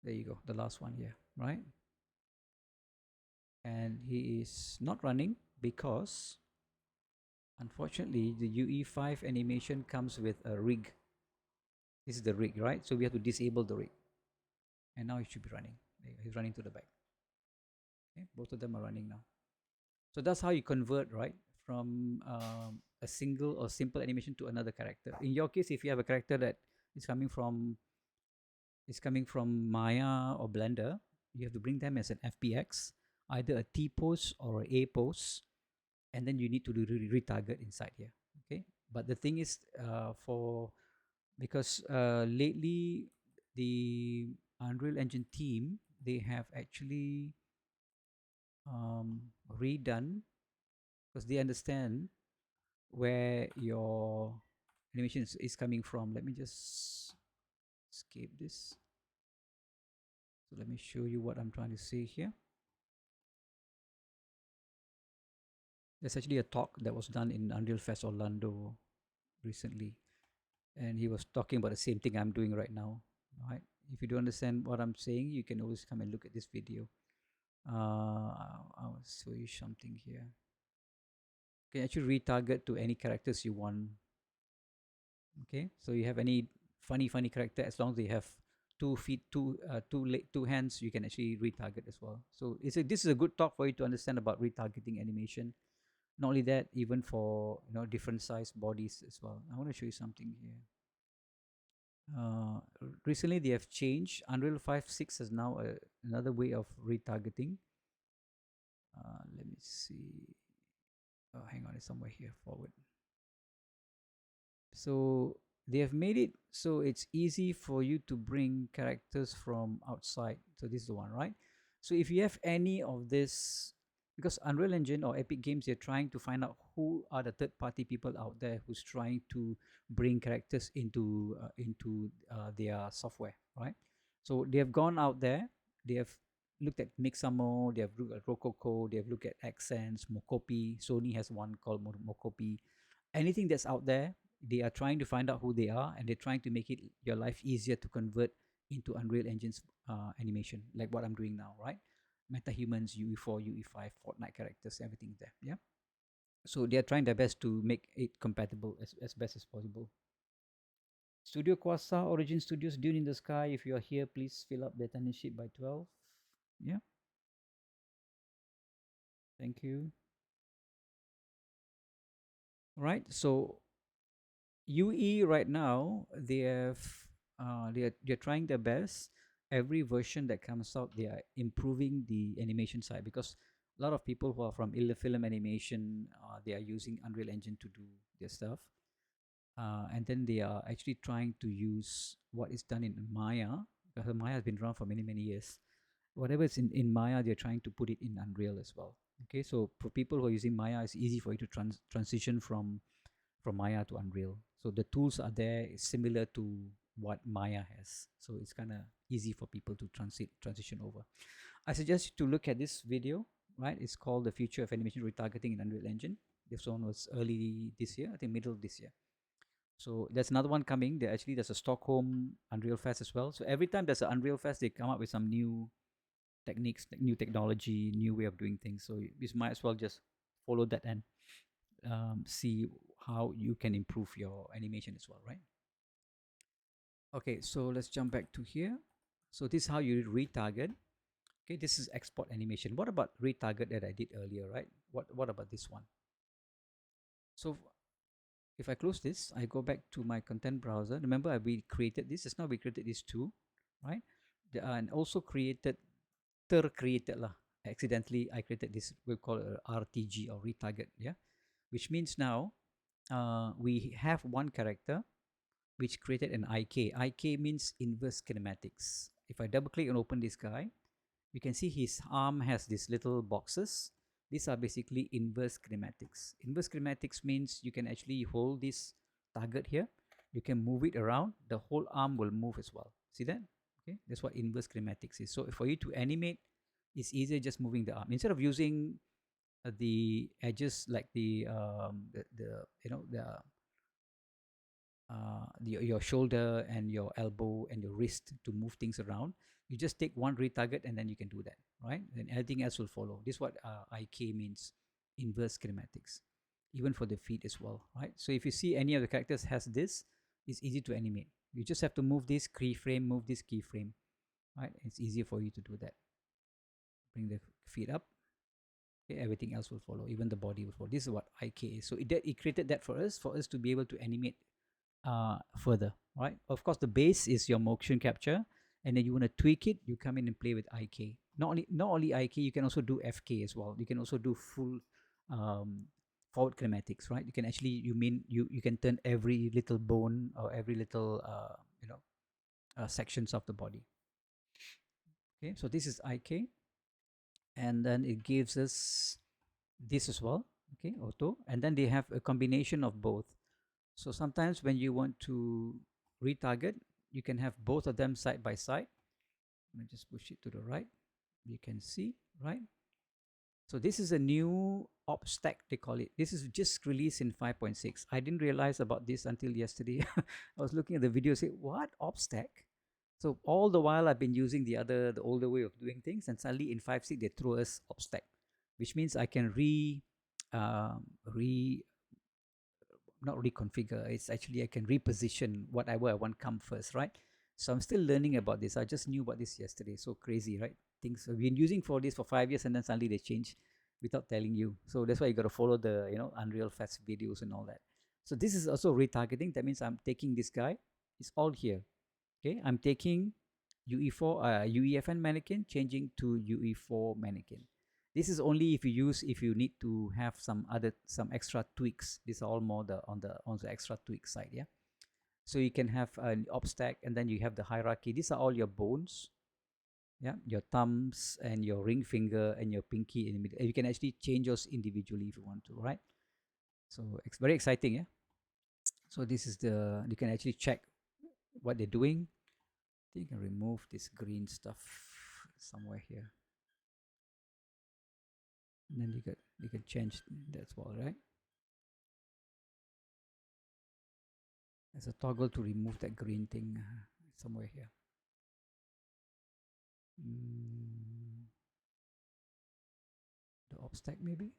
there you go, the last one here, right? And he is not running because, unfortunately, the UE5 animation comes with a rig. This is the rig, right? So we have to disable the rig. And now he should be running. He's running to the back. Okay, both of them are running now. So that's how you convert, right, from a single or simple animation to another character. In your case, if you have a character that is coming from Maya or Blender, you have to bring them as an FBX, either a T pose or a pose, and then you need to do retarget inside here. Okay, but the thing is, because lately the Unreal Engine team, they have actually redone, because they understand where your animation is coming from. Let me just escape this. So let me show you what I'm trying to say here. There's actually a talk that was done in Unreal Fest Orlando recently, and he was talking about the same thing I'm doing right now. Right? If you don't understand what I'm saying, you can always come and look at this video. I'll show you something here. You can actually retarget to any characters you want. Okay, so you have any funny character, as long as they have 2 feet, two hands, you can actually retarget as well. So this is a good talk for you to understand about retargeting animation. Not only that, even for different size bodies as well. I want to show you something here. Recently they have changed. Unreal 5.6 has now another way of retargeting. Let me see. Oh, hang on, it's somewhere here forward. So they have made it so it's easy for you to bring characters from outside. So this is the one, right? So if you have any of this, because Unreal Engine or Epic Games, they're trying to find out who are the third-party people out there who's trying to bring characters into their software, right? So they have gone out there. They have looked at Mixamo. They have looked at Rococo. They have looked at Accents, Mokopi. Sony has one called Mokopi. Anything that's out there, they are trying to find out who they are, and they're trying to make it your life easier to convert into Unreal Engine's animation, like what I'm doing now, right? MetaHumans, UE4, UE5, Fortnite characters, everything there. Yeah. So they are trying their best to make it compatible as best as possible. Studio Quasar, Origin Studios, Dune in the Sky. If you are here, please fill up the attendance sheet by 12. Yeah. Thank you. Right. So UE right now, they're trying their best. Every version that comes out, they are improving the animation side, because a lot of people who are from film animation, they are using Unreal Engine to do their stuff, and then they are actually trying to use what is done in Maya, because Maya has been around for many years. Whatever is in Maya, they're trying to put it in Unreal as well. Okay, so for people who are using Maya, it's easy for you to transition from Maya to Unreal. So the tools are there, similar to what Maya has. So it's kind of easy for people to transition over. I suggest you to look at this video, right? It's called The Future of Animation Retargeting in Unreal Engine. This one was early this year, I think middle of this year. So there's another one coming. There's a Stockholm Unreal Fest as well. So every time there's an Unreal Fest, they come up with some new techniques, new technology, new way of doing things. So you might as well just follow that and see how you can improve your animation as well, right? Okay, so let's jump back to here. So this is how you retarget. Okay, this is export animation. What about retarget that I did earlier, right? What about this one? So if I close this, I go back to my content browser. Remember, we created this. Just now we created this too, right? And also created lah. Accidentally, I created this. We call it RTG, or retarget. Yeah, which means now we have one character which created an IK. IK means inverse kinematics. If I double click and open this guy, you can see his arm has these little boxes. These are basically inverse kinematics. Inverse kinematics means you can actually hold this target here. You can move it around. The whole arm will move as well. See that? Okay, that's what inverse kinematics is. So for you to animate, it's easier just moving the arm instead of using the edges, like the your shoulder and your elbow and your wrist to move things around. You just take one retarget and then you can do that, right? Then everything else will follow. This is what IK means, inverse kinematics, even for the feet as well, right? So if you see any of the characters has this, it's easy to animate. You just have to move this keyframe, move this keyframe, right? It's easier for you to do that. Bring the feet up. Okay, everything else will follow, even the body will follow. This is what IK is. So it created that for us to be able to animate further, right? Of course, the base is your motion capture, and then you want to tweak it, you come in and play with IK. Not only IK, you can also do FK as well. You can also do full forward kinematics, right? You can actually you can turn every little bone or every little sections of the body. Okay, so this is IK, and then it gives us this as well. Okay, auto, and then they have a combination of both. So sometimes when you want to retarget, you can have both of them side by side. Let me just push it to the right. You can see, right? So this is a new op stack, they call it. This is just released in 5.6. I didn't realize about this until yesterday. I was looking at the video, say, what, op stack? So all the while I've been using the older way of doing things, and suddenly in 5.6 they throw us op stack, which means I can not reconfigure. It's actually I can reposition whatever I want come first, right? So I'm still learning about this. I just knew about this yesterday. So crazy, right? Things we've been using for this for 5 years, and then suddenly they change without telling you. So that's why you got to follow the Unreal Fest videos and all that. So this is also retargeting. That means I'm taking this guy. It's all here. Okay, I'm taking UE4 UEFN mannequin, changing to UE4 mannequin. This is only if you need to have some extra tweaks. These are all more on the extra tweak side. Yeah. So you can have an obstacle, and then you have the hierarchy. These are all your bones, yeah, your thumbs and your ring finger and your pinky in the middle. You can actually change those individually if you want to, right? So it's very exciting, yeah. So this is you can actually check what they're doing. I think I can remove this green stuff somewhere here, and then you can change that's all, right? There's a toggle to remove that green thing somewhere here. The obstacle maybe.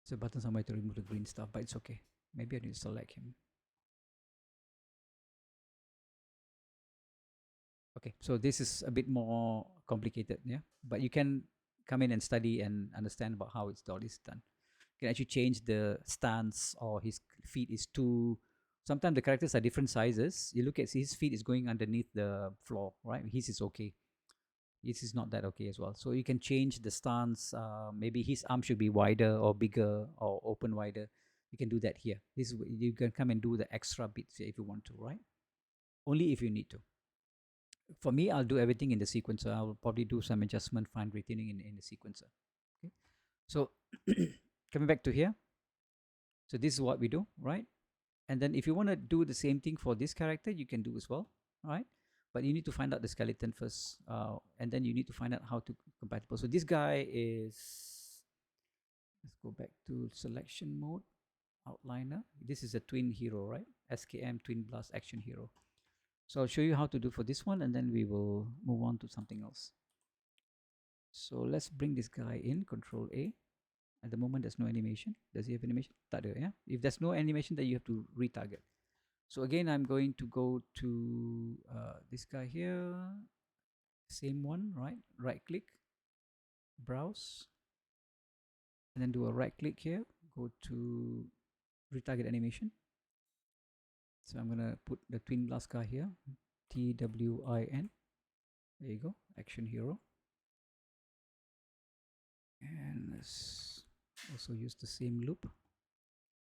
There's a button somewhere to remove the green stuff, but it's okay. Maybe I need to select him. Okay, so this is a bit more complicated, yeah. But you can come in and study and understand about how all is done. You can actually change the stance, or his feet is too. Sometimes the characters are different sizes. You look at his feet is going underneath the floor, right? His is okay. His is not that okay as well. So you can change the stance. Maybe his arm should be wider or bigger or open wider. You can do that here. You can come and do the extra bits if you want to, right? Only if you need to. For me, I'll do everything in the sequencer. I'll probably do some adjustment, fine retaining in the sequencer. Okay. So coming back to here. So this is what we do, right? And then if you want to do the same thing for this character, you can do as well, right? But you need to find out the skeleton first, and then you need to find out how to compatible. So this guy is, let's go back to selection mode, outliner. This is a twin hero, right? SKM Twin Blast Action Hero. So I'll show you how to do for this one, and then we will move on to something else. So let's bring this guy in, Control A. At the moment, there's no animation. Does he have animation? Tak ada, yeah? If there's no animation, then you have to retarget. So again, I'm going to go to this guy here. Same one, right? Right click, browse, and then do a right click here. Go to retarget animation. So I'm gonna put the Twin Blast guy here. TWIN. There you go. Action Hero. And let's also use the same loop.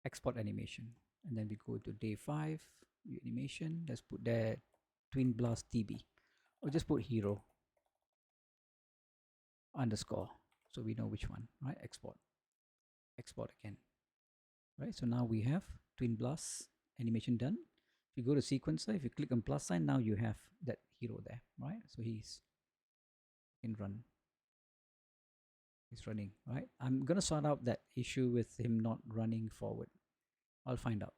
Export animation. And then we go to day 5, animation. Let's put that Twin Blast TB. Or just put hero underscore. So we know which one, right? Export. Export again. Right, so now we have Twin Blast animation done. If you go to sequencer, if you click on plus sign, now you have that hero there, right? So he's in run. He's running, right? I'm gonna sort out that issue with him not running forward. I'll find out.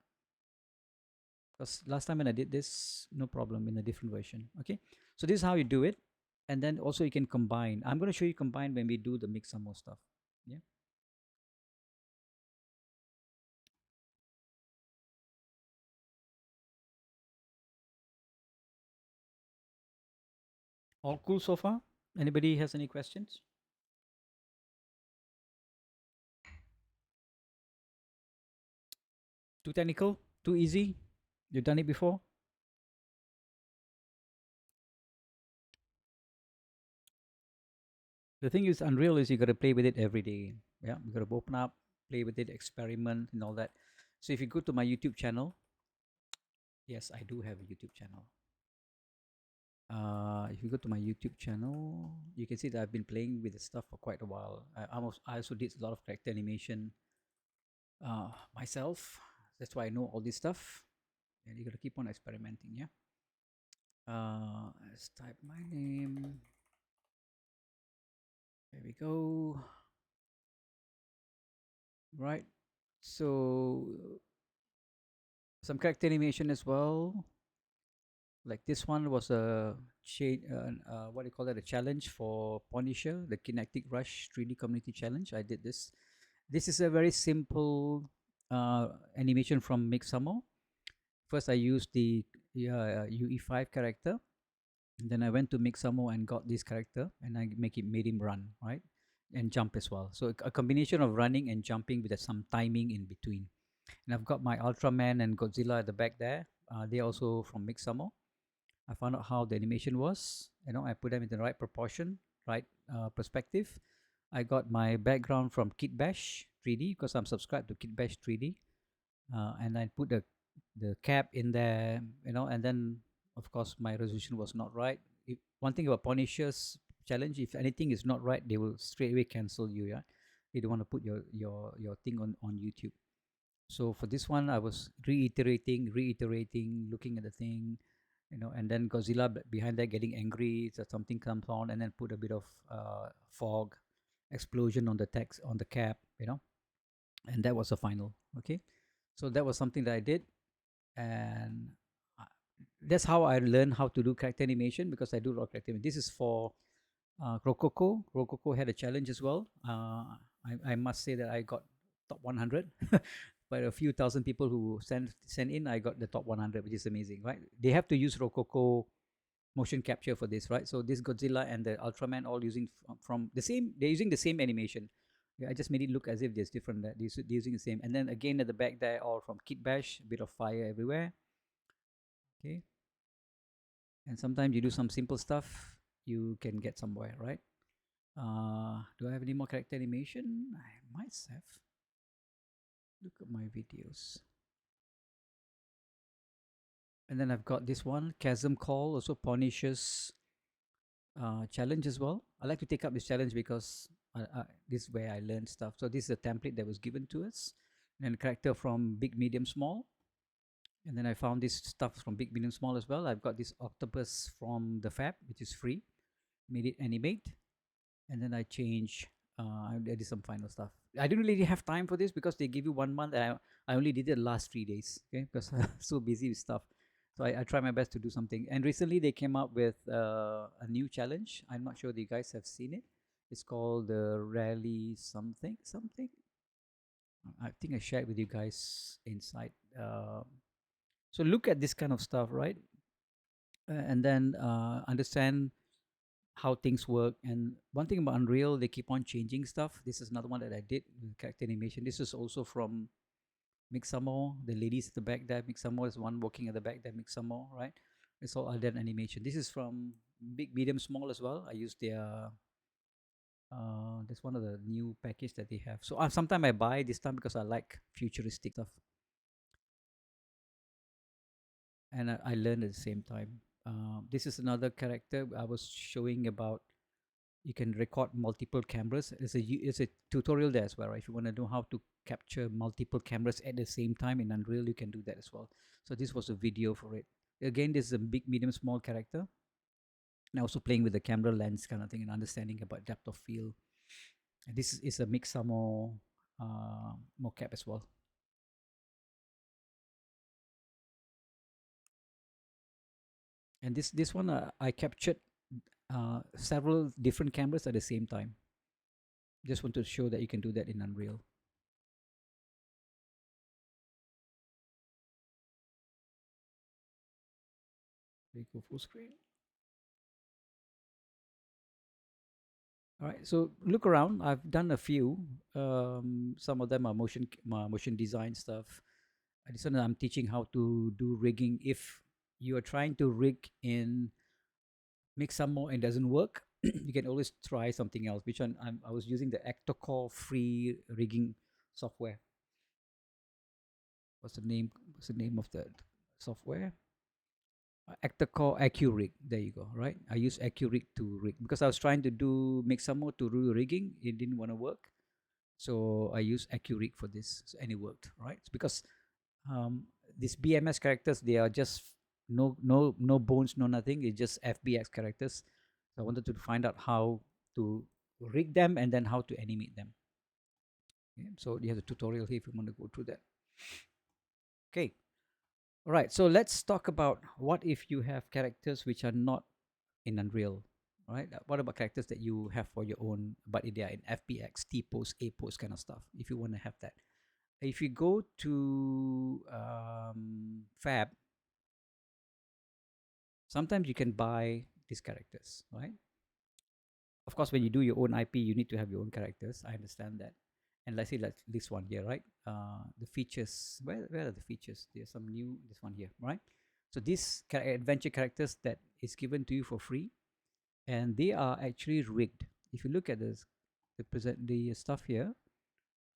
Because last time when I did this, no problem in a different version. Okay, so this is how you do it, and then also you can combine. I'm gonna show you combine when we do the mix some more stuff. Yeah. All cool so far? Anybody has any questions? Too technical? Too easy? You've done it before? The thing is, Unreal is you got to play with it every day. Yeah, you got to open up, play with it, experiment, and all that. So if you go to my YouTube channel, yes, I do have a YouTube channel. If you go to my YouTube channel, you can see that I've been playing with the stuff for quite a while. I also did a lot of character animation myself. That's why I know all this stuff. And you got to keep on experimenting. Yeah. Let's type my name. There we go. Right. So some character animation as well. Like this one was a what do you call that? A challenge for Punisher, the Kinetic Rush 3D Community Challenge. I did this. This is a very simple animation from Mixamo. First, I used the UE5 character. Then I went to Mixamo and got this character, and I made him run, right, and jump as well. So a combination of running and jumping with some timing in between. And I've got my Ultraman and Godzilla at the back there. They're also from Mixamo. I found out how the animation was. I put them in the right proportion, right perspective. I got my background from Kitbash 3D because I'm subscribed to Kitbash 3D, and I put the cap in there, and then of course my resolution was not right. One thing about Punisher's challenge, if anything is not right, they will straight away cancel you. Yeah, they don't want to put your thing on YouTube. So for this one, I was reiterating, looking at the thing, and then Godzilla behind that getting angry, so something comes on, and then put a bit of fog, explosion on the text on the cap, and that was the final. Okay, so that was something that I did, and uh, that's how I learned how to do character animation because I do a lot of character. This is for Rococo. Rococo had a challenge as well. I must say that I got top 100. But a few thousand people who sent in, I got the top 100, which is amazing, right? They have to use Rococo motion capture for this, right? So this Godzilla and the Ultraman all using from the same. They're using the same animation. Yeah, I just made it look as if there's different. They're using the same. And then again at the back there, all from Kit Bash, a bit of fire everywhere. Okay. And sometimes you do some simple stuff, you can get somewhere, right? Do I have any more character animation? I might have. Look at my videos. And then I've got this one, Chasm Call, also Punisher's challenge as well. I like to take up this challenge because this is where I learned stuff. So this is a template that was given to us. And character from Big, Medium, Small. And then I found this stuff from Big, Medium, Small as well. I've got this octopus from the Fab, which is free. Made it animate. And then I change. I did some final stuff. I didn't really have time for this because they give you 1 month. I only did it the last 3 days, okay, because I'm so busy with stuff. So I try my best to do something. And recently they came up with a new challenge. I'm not sure the guys have seen it. It's called the Rally something something. I think I shared with you guys inside. So look at this kind of stuff, right? And then understand how things work. And one thing about Unreal, they keep on changing stuff. This is another one that I did with character animation. This is also from Mixamo. The ladies at the back there, Mixamo is one working at the back there, Mixamo, right? It's all Alden animation. This is from Big, Medium, Small as well. I use their that's one of the new package that they have. So sometimes I buy this time because I like futuristic stuff, and I learn at the same time. This is another character I was showing about. You can record multiple cameras. It's a tutorial there as well, right? If you want to know how to capture multiple cameras at the same time in Unreal, you can do that as well. So this was a video for it. Again, this is a big, medium, small character. And also playing with the camera lens kind of thing and understanding about depth of field. And this is a Mixamo mocap as well. And this one I captured several different cameras at the same time. Just want to show that you can do that in Unreal. We go full screen. All right, so look around. I've done a few. Some of them are motion design stuff. This one I'm teaching how to do rigging. If you are trying to rig in make some more and doesn't work, you can always try something else. Which one? I was using the Ectocore free rigging software. What's the name? What's the name of the software? Ectocore AccuRig. There you go. Right. I use AccuRig to rig because I was trying to make some more to do rigging. It didn't want to work. So I use AccuRig for this, and it worked, right? It's because these BMS characters, they are just no bones, no nothing. It's just FBX characters. So I wanted to find out how to rig them and then how to animate them. Okay, so you have a tutorial here if you want to go through that. Okay, All right, so let's talk about what if you have characters which are not in Unreal, right? What about characters that you have for your own, but they are in FBX, T pose, A pose kind of stuff? If you want to have that, if you go to Fab, sometimes you can buy these characters, right? Of course, when you do your own IP, you need to have your own characters. I understand that. And let's say like this one here, right? The features. Where are the features? There's some new. This one here, right? So these adventure characters that is given to you for free, and they are actually rigged. If you look at this, the stuff here,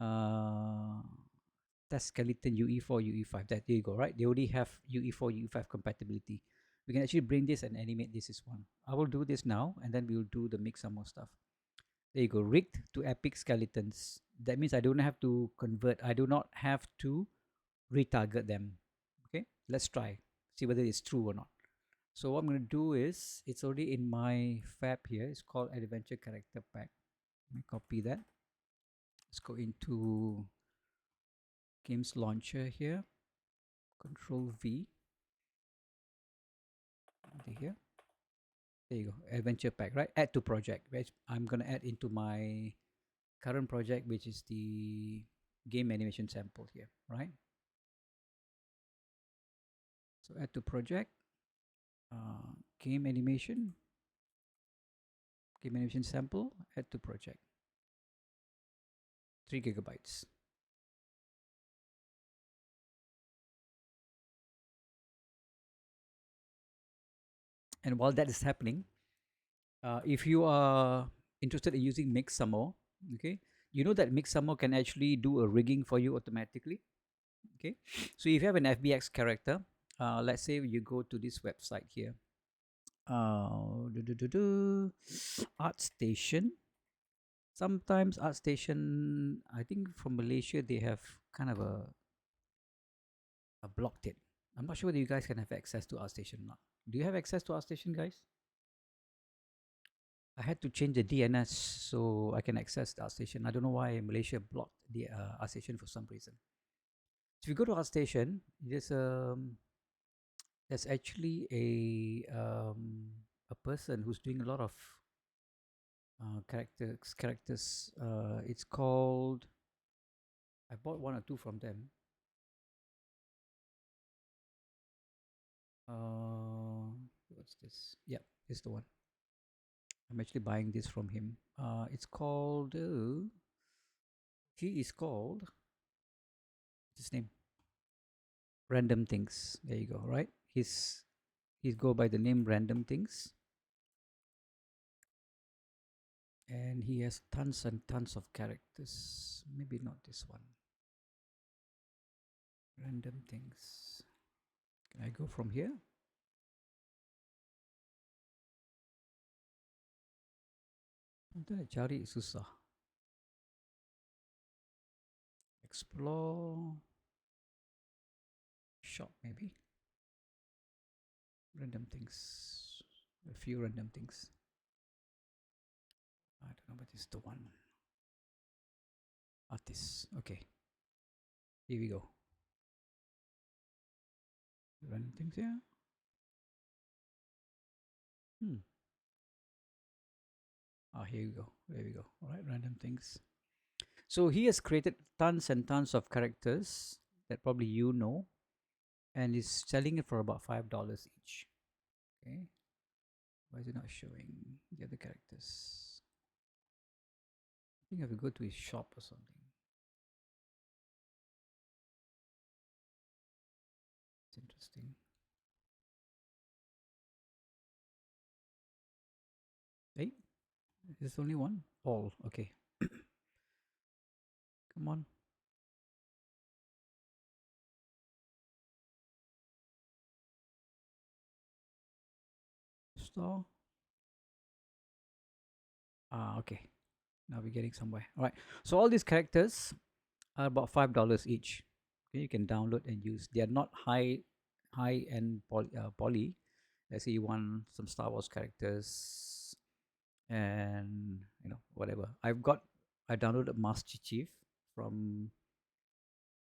uh, that's skeleton UE4, UE5. That there you go, right? They already have UE4, UE5 compatibility. We can actually bring this and animate this as one. I will do this now, and then we'll do the mix some more stuff. There you go, rigged to epic skeletons. That means I don't have to convert. I do not have to retarget them. Okay, let's try. See whether it's true or not. So what I'm going to do is, it's already in my fab here. It's called Adventure Character Pack. Let me copy that. Let's go into Games Launcher here. Control V. Over here. There you go. Adventure Pack, right? Add to project, which I'm going to add into my current project, which is the game animation sample here, right? So add to project, game animation, sample, add to project, 3 gigabytes. And while that is happening, if you are interested in using Mixamo, okay, you know that Mixamo can actually do a rigging for you automatically. Okay, so if you have an FBX character, let's say you go to this website here, ArtStation. Sometimes ArtStation, I think from Malaysia, they have kind of a blocked it. I'm not sure whether you guys can have access to ArtStation or not. Do you have access to ArtStation, guys? I had to change the DNS so I can access the ArtStation. I don't know why Malaysia blocked the ArtStation for some reason. If you go to ArtStation, there's actually a person who's doing a lot of characters. It's called. I bought one or two from them. What's this? Yeah, it's the one. I'm actually buying this from him. It's called. He is called. What's his name? Random Things. There you go. Right. He's go by the name Random Things, and he has tons and tons of characters. Maybe not this one. Random Things. Can I go from here? Nanti cari susah. Explore. Shop maybe. Random Things. A few random things. I don't know, but it's the one. Artist. Okay. Here we go. Random things here. Here we go. There we go. All right, Random Things. So he has created tons and tons of characters that probably you know, and is selling it for about $5 each. Okay. Why is it not showing the other characters? I think I have to go to his shop or something. It's interesting. Hey, there's only one. All. Okay. Come on. Store. Okay. Now we're getting somewhere. All right. So all these characters are about $5 each. Okay, you can download and use. They are not high end poly. Let's say you want some Star Wars characters, and whatever. I downloaded Master Chief from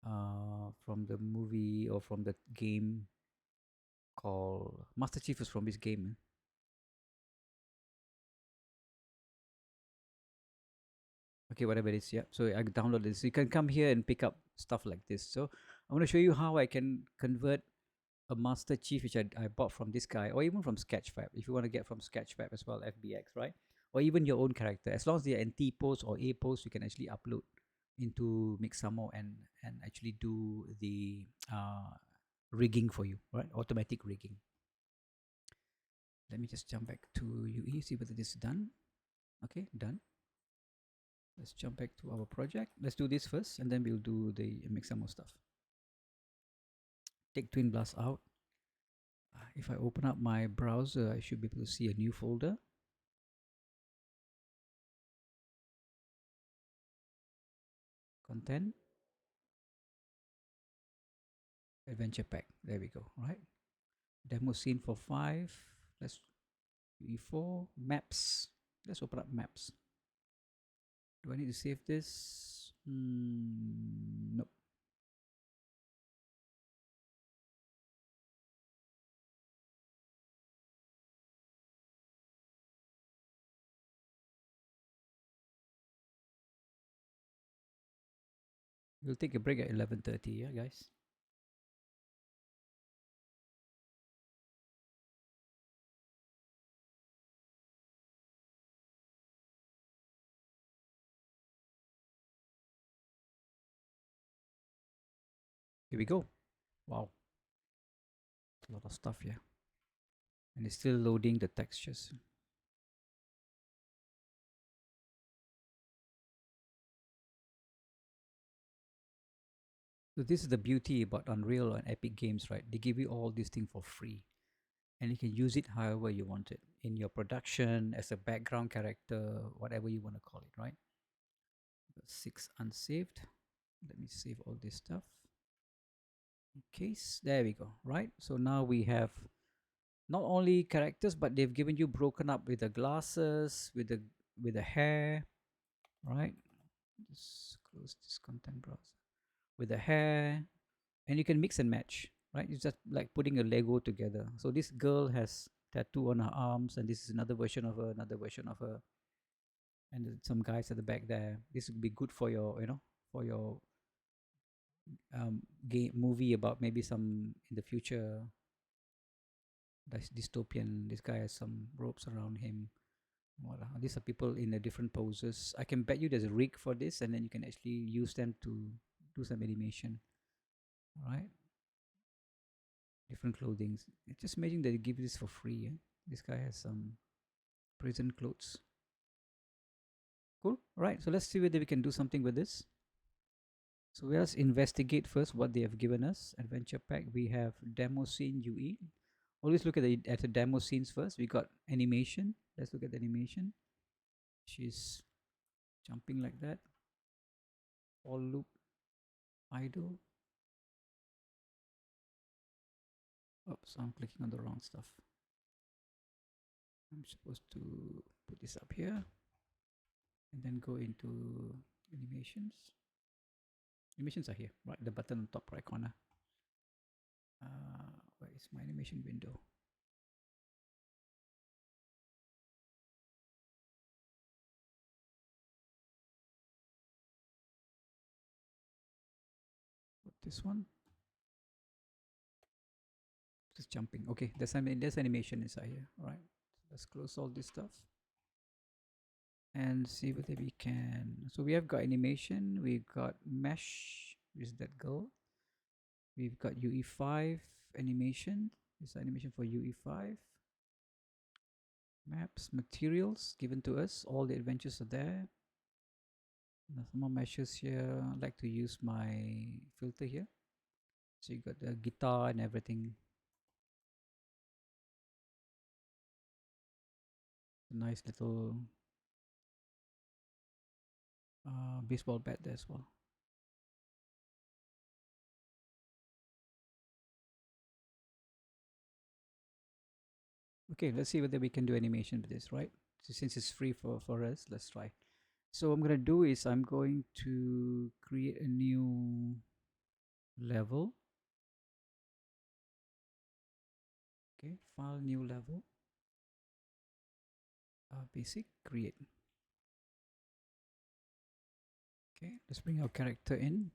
from the movie or from the game called Master Chief is from this game. Okay, whatever it is, yeah. So I download this. You can come here and pick up stuff like this. So I'm going to show you how I can convert a Master Chief, which I bought from this guy, or even from Sketchfab, if you want to get from Sketchfab as well, FBX, right? Or even your own character. As long as they're NT posts or A posts, you can actually upload into Mixamo and actually do the rigging for you, right? Automatic rigging. Let me just jump back to UE, see whether this is done. Okay, done. Let's jump back to our project. Let's do this first, and then we'll do the Mixamo stuff. Take Twin Blast out. If I open up my browser, I should be able to see a new folder. Content. Adventure pack. There we go, right? Demo scene for 5. Let's E4. Maps. Let's open up maps. Do I need to save this? Nope. We'll take a break at 11:30, yeah, guys. Here we go. Wow. A lot of stuff here. And it's still loading the textures. So this is the beauty about Unreal and Epic Games, right? They give you all these things for free. And you can use it however you want it. In your production, as a background character, whatever you want to call it, right? 6 unsaved. Let me save all this stuff. Case, there we go, right? So now we have not only characters, but they've given you broken up with the glasses, with the hair, right? Just close this content browser. With the hair, and you can mix and match, right? It's just like putting a Lego together. So this girl has tattoo on her arms, and this is another version of her, and some guys at the back there. This would be good for your, for your game movie about maybe some in the future. That's dystopian. This guy has some ropes around him. These are people in the different poses. I can bet you there's a rig for this, and then you can actually use them to do some animation. All right, different clothing. It's just amazing that they give this for free. Eh? This guy has some prison clothes. Cool. All right, so let's see whether we can do something with this. So let's investigate first what they have given us. Adventure pack. We have demo scene UE. Always look at the demo scenes first. We got animation. Let's look at the animation. She's jumping like that. All loop idle. Oops, I'm clicking on the wrong stuff. I'm supposed to put this up here and then go into animations. Animations are here, right? The button on top right corner. Where is my animation window? Put this one. Just jumping. Okay, there's animation inside here. All right, let's close all this stuff and see whether we can. So we have got animation. We've got mesh. Is that girl? We've got UE5 animation. This animation for UE5. Maps, materials given to us. All the adventures are there. Some more meshes here. I like to use my filter here. So you got the guitar and everything. A nice little baseball bat there as well. Okay, let's see whether we can do animation with this, right? So since it's free for us, let's try. So what I'm going to do is I'm going to create a new level. Okay, file, new level, basic, create. Okay, let's bring our character in.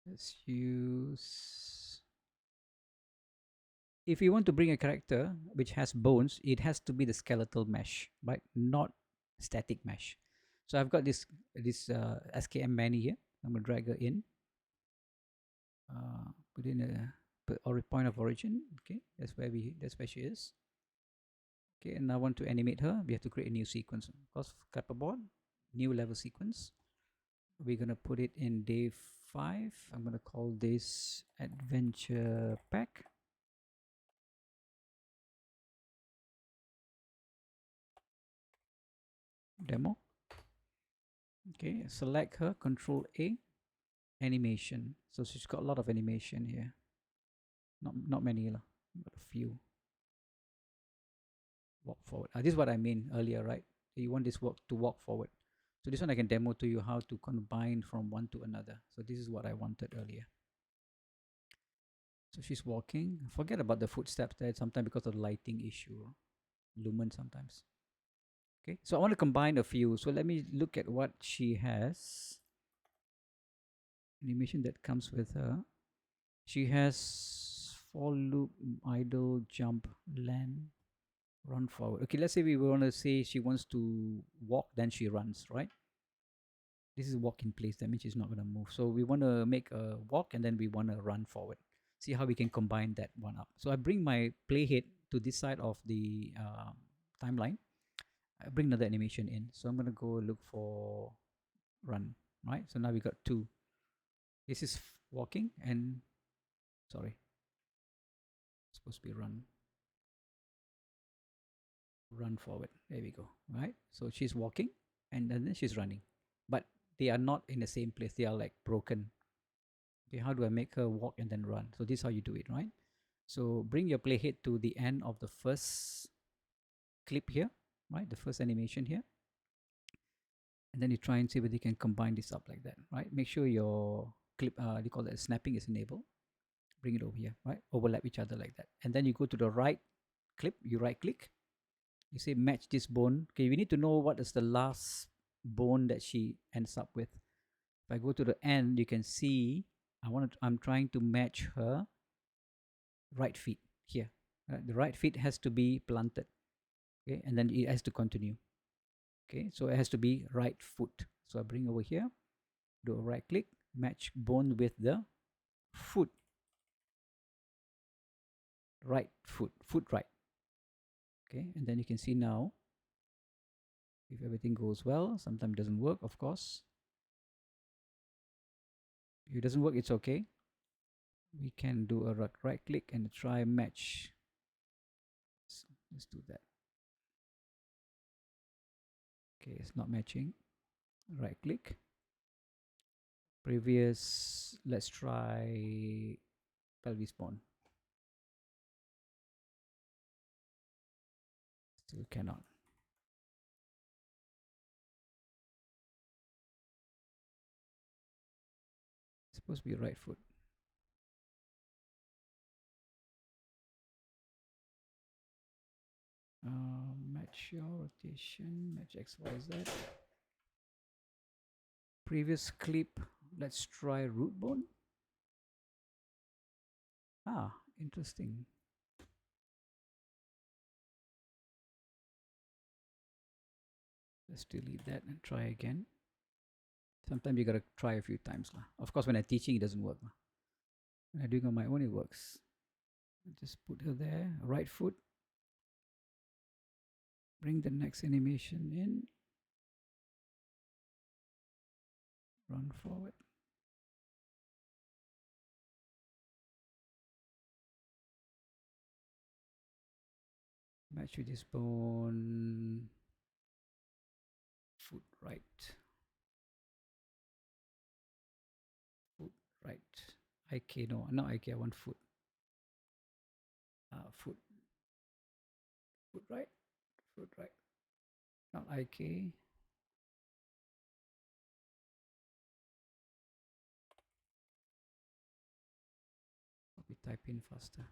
Let's use, if you want to bring a character which has bones, it has to be the skeletal mesh, right? Not static mesh. So I've got this SKM Manny here. I'm gonna drag her in. Put in a point of origin. Okay, that's where she is. Okay, and I want to animate her. We have to create a new sequence. Of course, clapperboard, new level sequence. We're gonna put it in day 5. I'm gonna call this adventure pack. Demo. Okay, select her, Control A, animation. So she's got a lot of animation here. Not many lah, but a few. Walk forward. This is what I mean earlier, right? So you want this work to walk forward. So this one I can demo to you how to combine from one to another. So this is what I wanted earlier. So she's walking. Forget about the footsteps there sometimes because of the lighting issue. Lumen sometimes. Okay, so I want to combine a few. So let me look at what she has. Animation that comes with her. She has for loop, idle, jump, land, run forward. Okay, let's say we want to say she wants to walk, then she runs, right? This is walk in place. That means she's not going to move. So we want to make a walk and then we want to run forward. See how we can combine that one up. So I bring my playhead to this side of the timeline. I bring another animation in. So I'm going to go look for run, right? So now we got 2. This is walking and, sorry, it's supposed to be run forward. There we go, right? So she's walking and then she's running, but they are not in the same place. They are like broken. Okay, how do I make her walk and then run? So this is how you do it, right? So bring your playhead to the end of the first clip here, right? The first animation here. And then you try and see whether you can combine this up like that, right? Make sure your clip, you call that snapping, is enabled. Bring it over here, right? Overlap each other like that. And then you go to the right clip, you right click, you say match this bone. Okay, we need to know what is the last bone that she ends up with. If I go to the end, you can see I'm trying to match her right feet here. The right feet has to be planted. Okay, and then it has to continue. Okay, so it has to be right foot. So I bring over here, do a right click, match bone with the foot. Right foot, foot right. Okay, and then you can see now, if everything goes well, sometimes it doesn't work, of course. If it doesn't work, it's okay. We can do a right click and try match. So let's do that. Okay, it's not matching. Right click. Previous, let's try pelvis bone. Still cannot. It's supposed to be right foot. Match your rotation, match X, Y, Z. Previous clip, let's try root bone. Interesting. Let's delete that and try again. Sometimes you gotta try a few times lah. Of course, when I'm teaching, it doesn't work lah. When I'm doing on my own, it works. Just put her there, right foot. Bring the next animation in. Run forward. Match with this bone. Foot right. Foot right. IK, no, not IK, I want foot. Foot. Foot right. Foot right. Not IK. type in faster.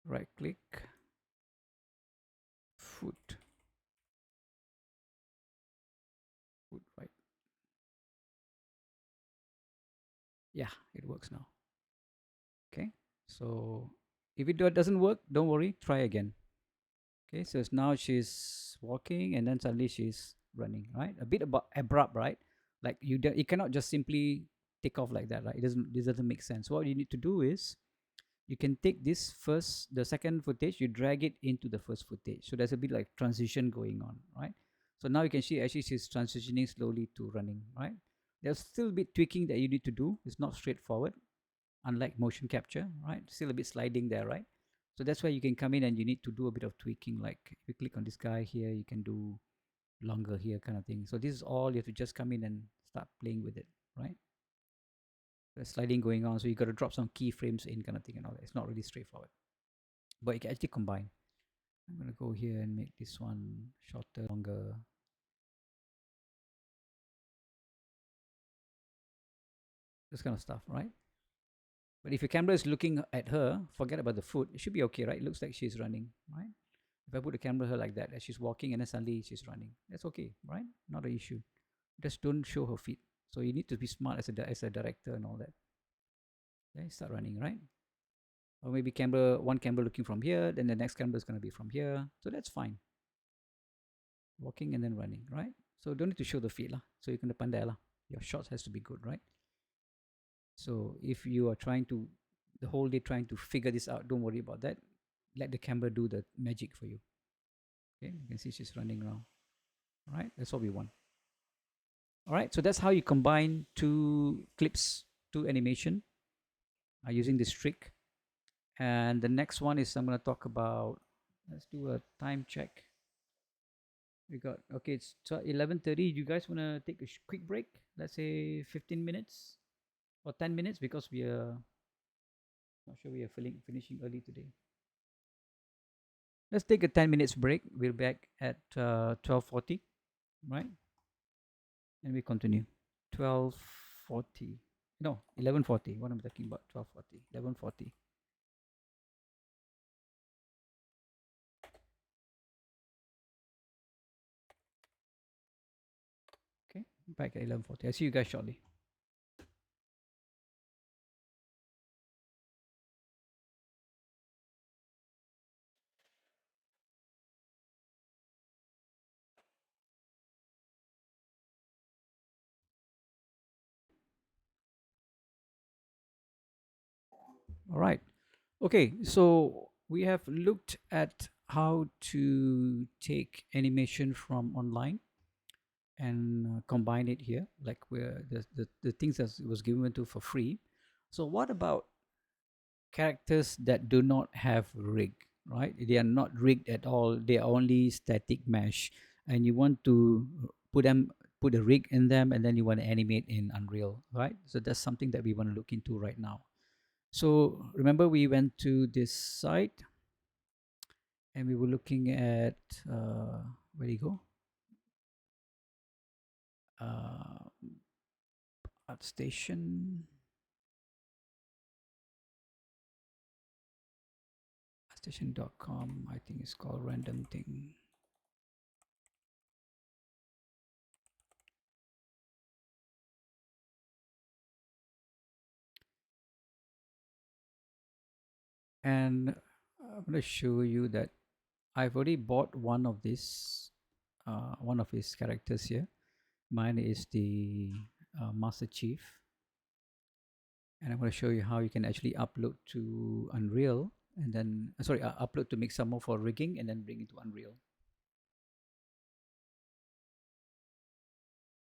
Right click, foot, right. Yeah, it works now. Okay, so if it doesn't work, don't worry, try again. Okay, so now she's walking and then suddenly she's running, right? A bit abrupt, right? Like you cannot just simply take off like that, right? This doesn't make sense. What you need to do is you can take the second footage, you drag it into the first footage. So there's a bit like transition going on, right? So now you can see actually she's transitioning slowly to running, right? There's still a bit tweaking that you need to do. It's not straightforward, unlike motion capture, right? Still a bit sliding there, right? So that's why you can come in and you need to do a bit of tweaking. Like if you click on this guy here, you can do longer here kind of thing. So this is all you have to just come in and start playing with it, right? There's sliding going on, so you got to drop some keyframes in kind of thing and all that. It's not really straightforward, but you can actually combine. I'm gonna go here and make this one shorter, longer. This kind of stuff, right? But if your camera is looking at her, forget about the foot. It should be okay, right? It looks like she's running, right? If I put the camera her like that, as she's walking and then suddenly she's running, that's okay, right? Not an issue. Just don't show her feet. So you need to be smart as a director and all that. Okay, start running, right? Or maybe one camera looking from here, then the next camera is going to be from here. So that's fine. Walking and then running, right? So don't need to show the feet lah. So you can pandai lah. Your shots has to be good, right? So if you are trying to the whole day trying to figure this out, don't worry about that. Let the camera do the magic for you. Okay, you can see she's running around. All right, that's what we want. All right, so that's how you combine two clips, two animation using this trick. And the next one is I'm going to talk about, let's do a time check. We got, okay, it's 11:30. You guys want to take a quick break? Let's say 15 minutes or 10 minutes because we are not sure we are finishing early today. Let's take a 10 minutes break. We'll be back at 12:40, right? And we continue. 12:40. No, 11:40. What am I talking about? 12:40. 11:40. Okay, back at 11:40. I'll see you guys shortly. All right. Okay, so we have looked at how to take animation from online and combine it here, like where the things that was given to for free. So what about characters that do not have rig, right? They are not rigged at all. They are only static mesh, and you want to put a rig in them, and then you want to animate in Unreal, right? So that's something that we want to look into right now. So remember, we went to this site, and we were looking at where do you go? ArtStation. ArtStation.com. I think it's called random thing. And I'm going to show you that I've already bought one of these, one of his characters here. Mine is the Master Chief. And I'm going to show you how you can actually upload to Unreal and then, upload to Mixamo for rigging and then bring it to Unreal.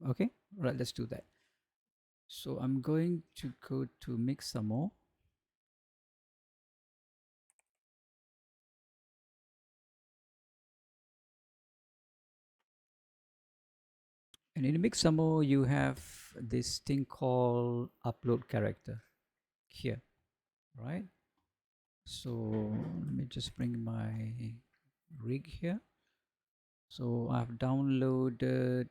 Okay, right, let's do that. So I'm going to go to Mixamo. And in Mixamo, you have this thing called upload character here, right? So let me just bring my rig here. So I've downloaded,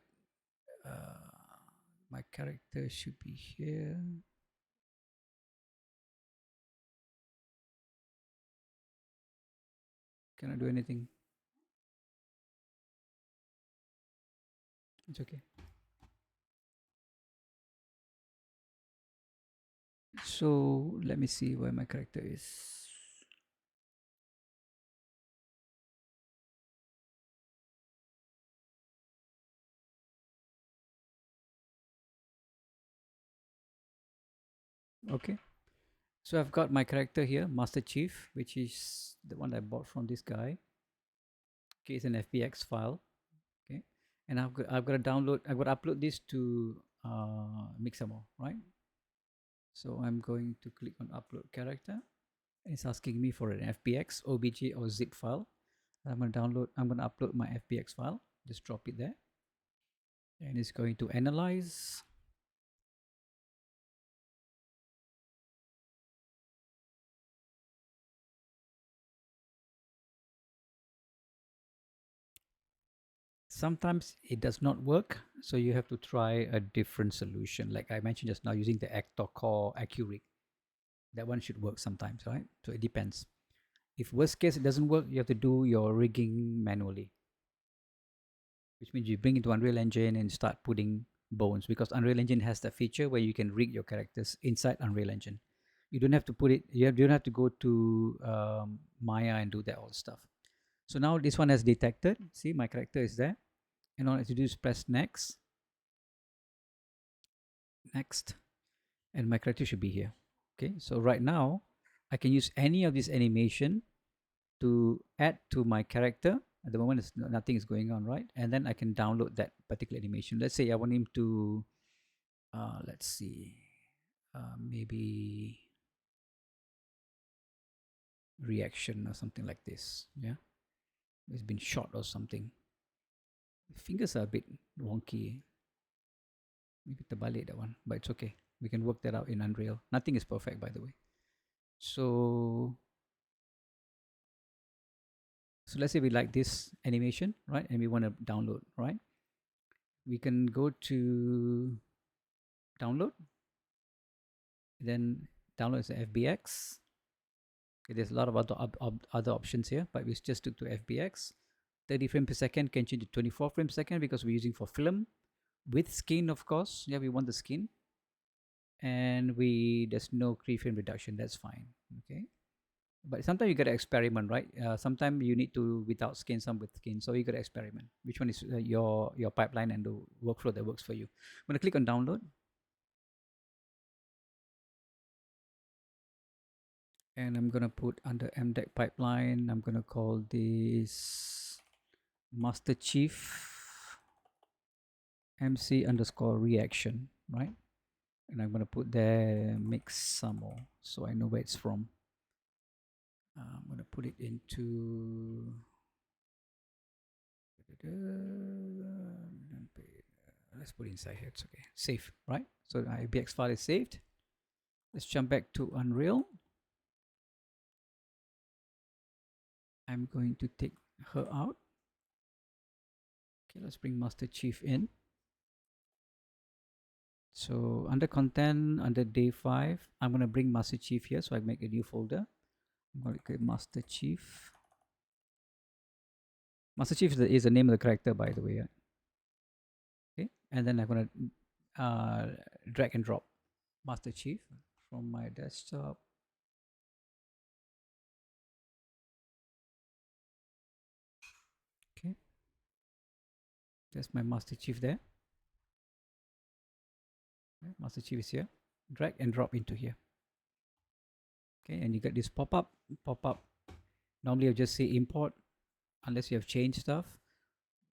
my character should be here. Cannot do anything. It's okay. So let me see where my character is. Okay. So I've got my character here, Master Chief, which is the one I bought from this guy. Okay, it's an FBX file. Okay, and I've got to download. I've got to upload this to Mixamo, right? So I'm going to click on upload character. It's asking me for an FBX, OBJ, or zip file. I'm going to download. I'm going to upload my FBX file. Just drop it there, and it's going to analyze. Sometimes it does not work, so you have to try a different solution. Like I mentioned just now, using the Actor Core AccuRig. That one should work sometimes, right? So it depends. If worst case it doesn't work, you have to do your rigging manually, which means you bring it to Unreal Engine and start putting bones, because Unreal Engine has that feature where you can rig your characters inside Unreal Engine. You don't have to put it. You don't have to go to Maya and do that all stuff. So now this one has detected. See, my character is there, and all I have to do is press next, next, and my character should be here. Okay, so right now I can use any of this animation to add to my character. At the moment, nothing is going on, right? And then I can download that particular animation. Let's say I want him to, let's see, maybe reaction or something like this. Yeah, it's been shot or something. The fingers are a bit wonky. Maybe terbalik that one, but it's okay. We can work that out in Unreal. Nothing is perfect, by the way. So let's say we like this animation, right? And we want to download, right? We can go to download, then download as a FBX. Okay, there's a lot of other options here, but we just took to FBX. 30 frames per second can change to 24 frames per second because we're using for film with skin, of course. Yeah, we want the skin, and there's no keyframe reduction. That's fine. Okay, but sometimes you got to experiment, right? Sometimes you need to without skin, some with skin. So you got to experiment. Which one is your pipeline and the workflow that works for you? I'm gonna click on download, and I'm gonna put under MDEC pipeline. I'm gonna call this Master Chief MC underscore reaction, right? And I'm gonna put there mix samo, so I know where it's from. I'm gonna put it into let's put it inside here. It's okay. Save, right? So my ABX file is saved. Let's jump back to Unreal. I'm going to take her out. Okay, let's bring Master Chief in. So under content, under day 5, I'm going to bring Master Chief here. So I make a new folder. I'm going to click Master Chief. Master Chief is the name of the character, by the way. Okay, and then I'm going to drag and drop Master Chief from my desktop. Okay, that's my Master Chief there. Okay, Master Chief is here. Drag and drop into here. Okay, and you get this pop-up. Normally I'll just say import unless you have changed stuff.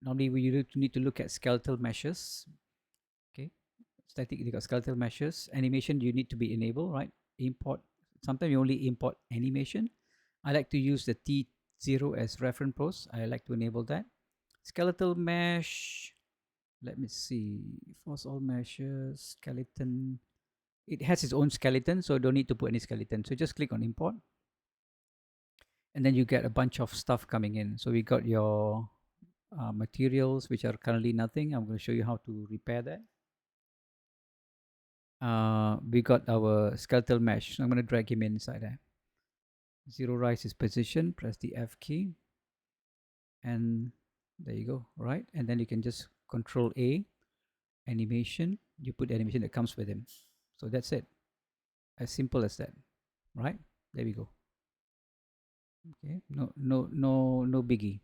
Normally we need to look at skeletal meshes. Okay, static, you got skeletal meshes. Animation you need to be enabled, right? Import. Sometimes you only import animation. I like to use the T0 as reference pose. I like to enable that. Skeletal mesh. Let me see. Force all meshes. Skeleton. It has its own skeleton, so don't need to put any skeleton. So just click on import. and then you get a bunch of stuff coming in. So we got your materials, which are currently nothing. I'm going to show you how to repair that. We got our skeletal mesh. So I'm going to drag him inside there. Zero rise his position, press the F key, and there you go, right? And then you can just Control A, animation. You put the animation that comes with him. So that's it. As simple as that, right? There we go. Okay, no biggie.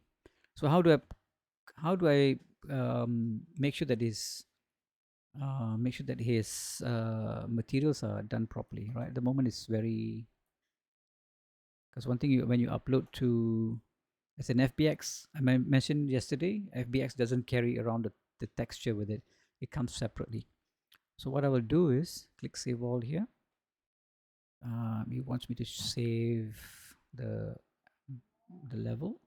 So how do I make sure that his materials are done properly, right? At the moment it's very, because one thing when you upload to as an FBX, I mentioned yesterday, FBX doesn't carry around the texture with it. It comes separately. So what I will do is click Save All here. He wants me to save the level.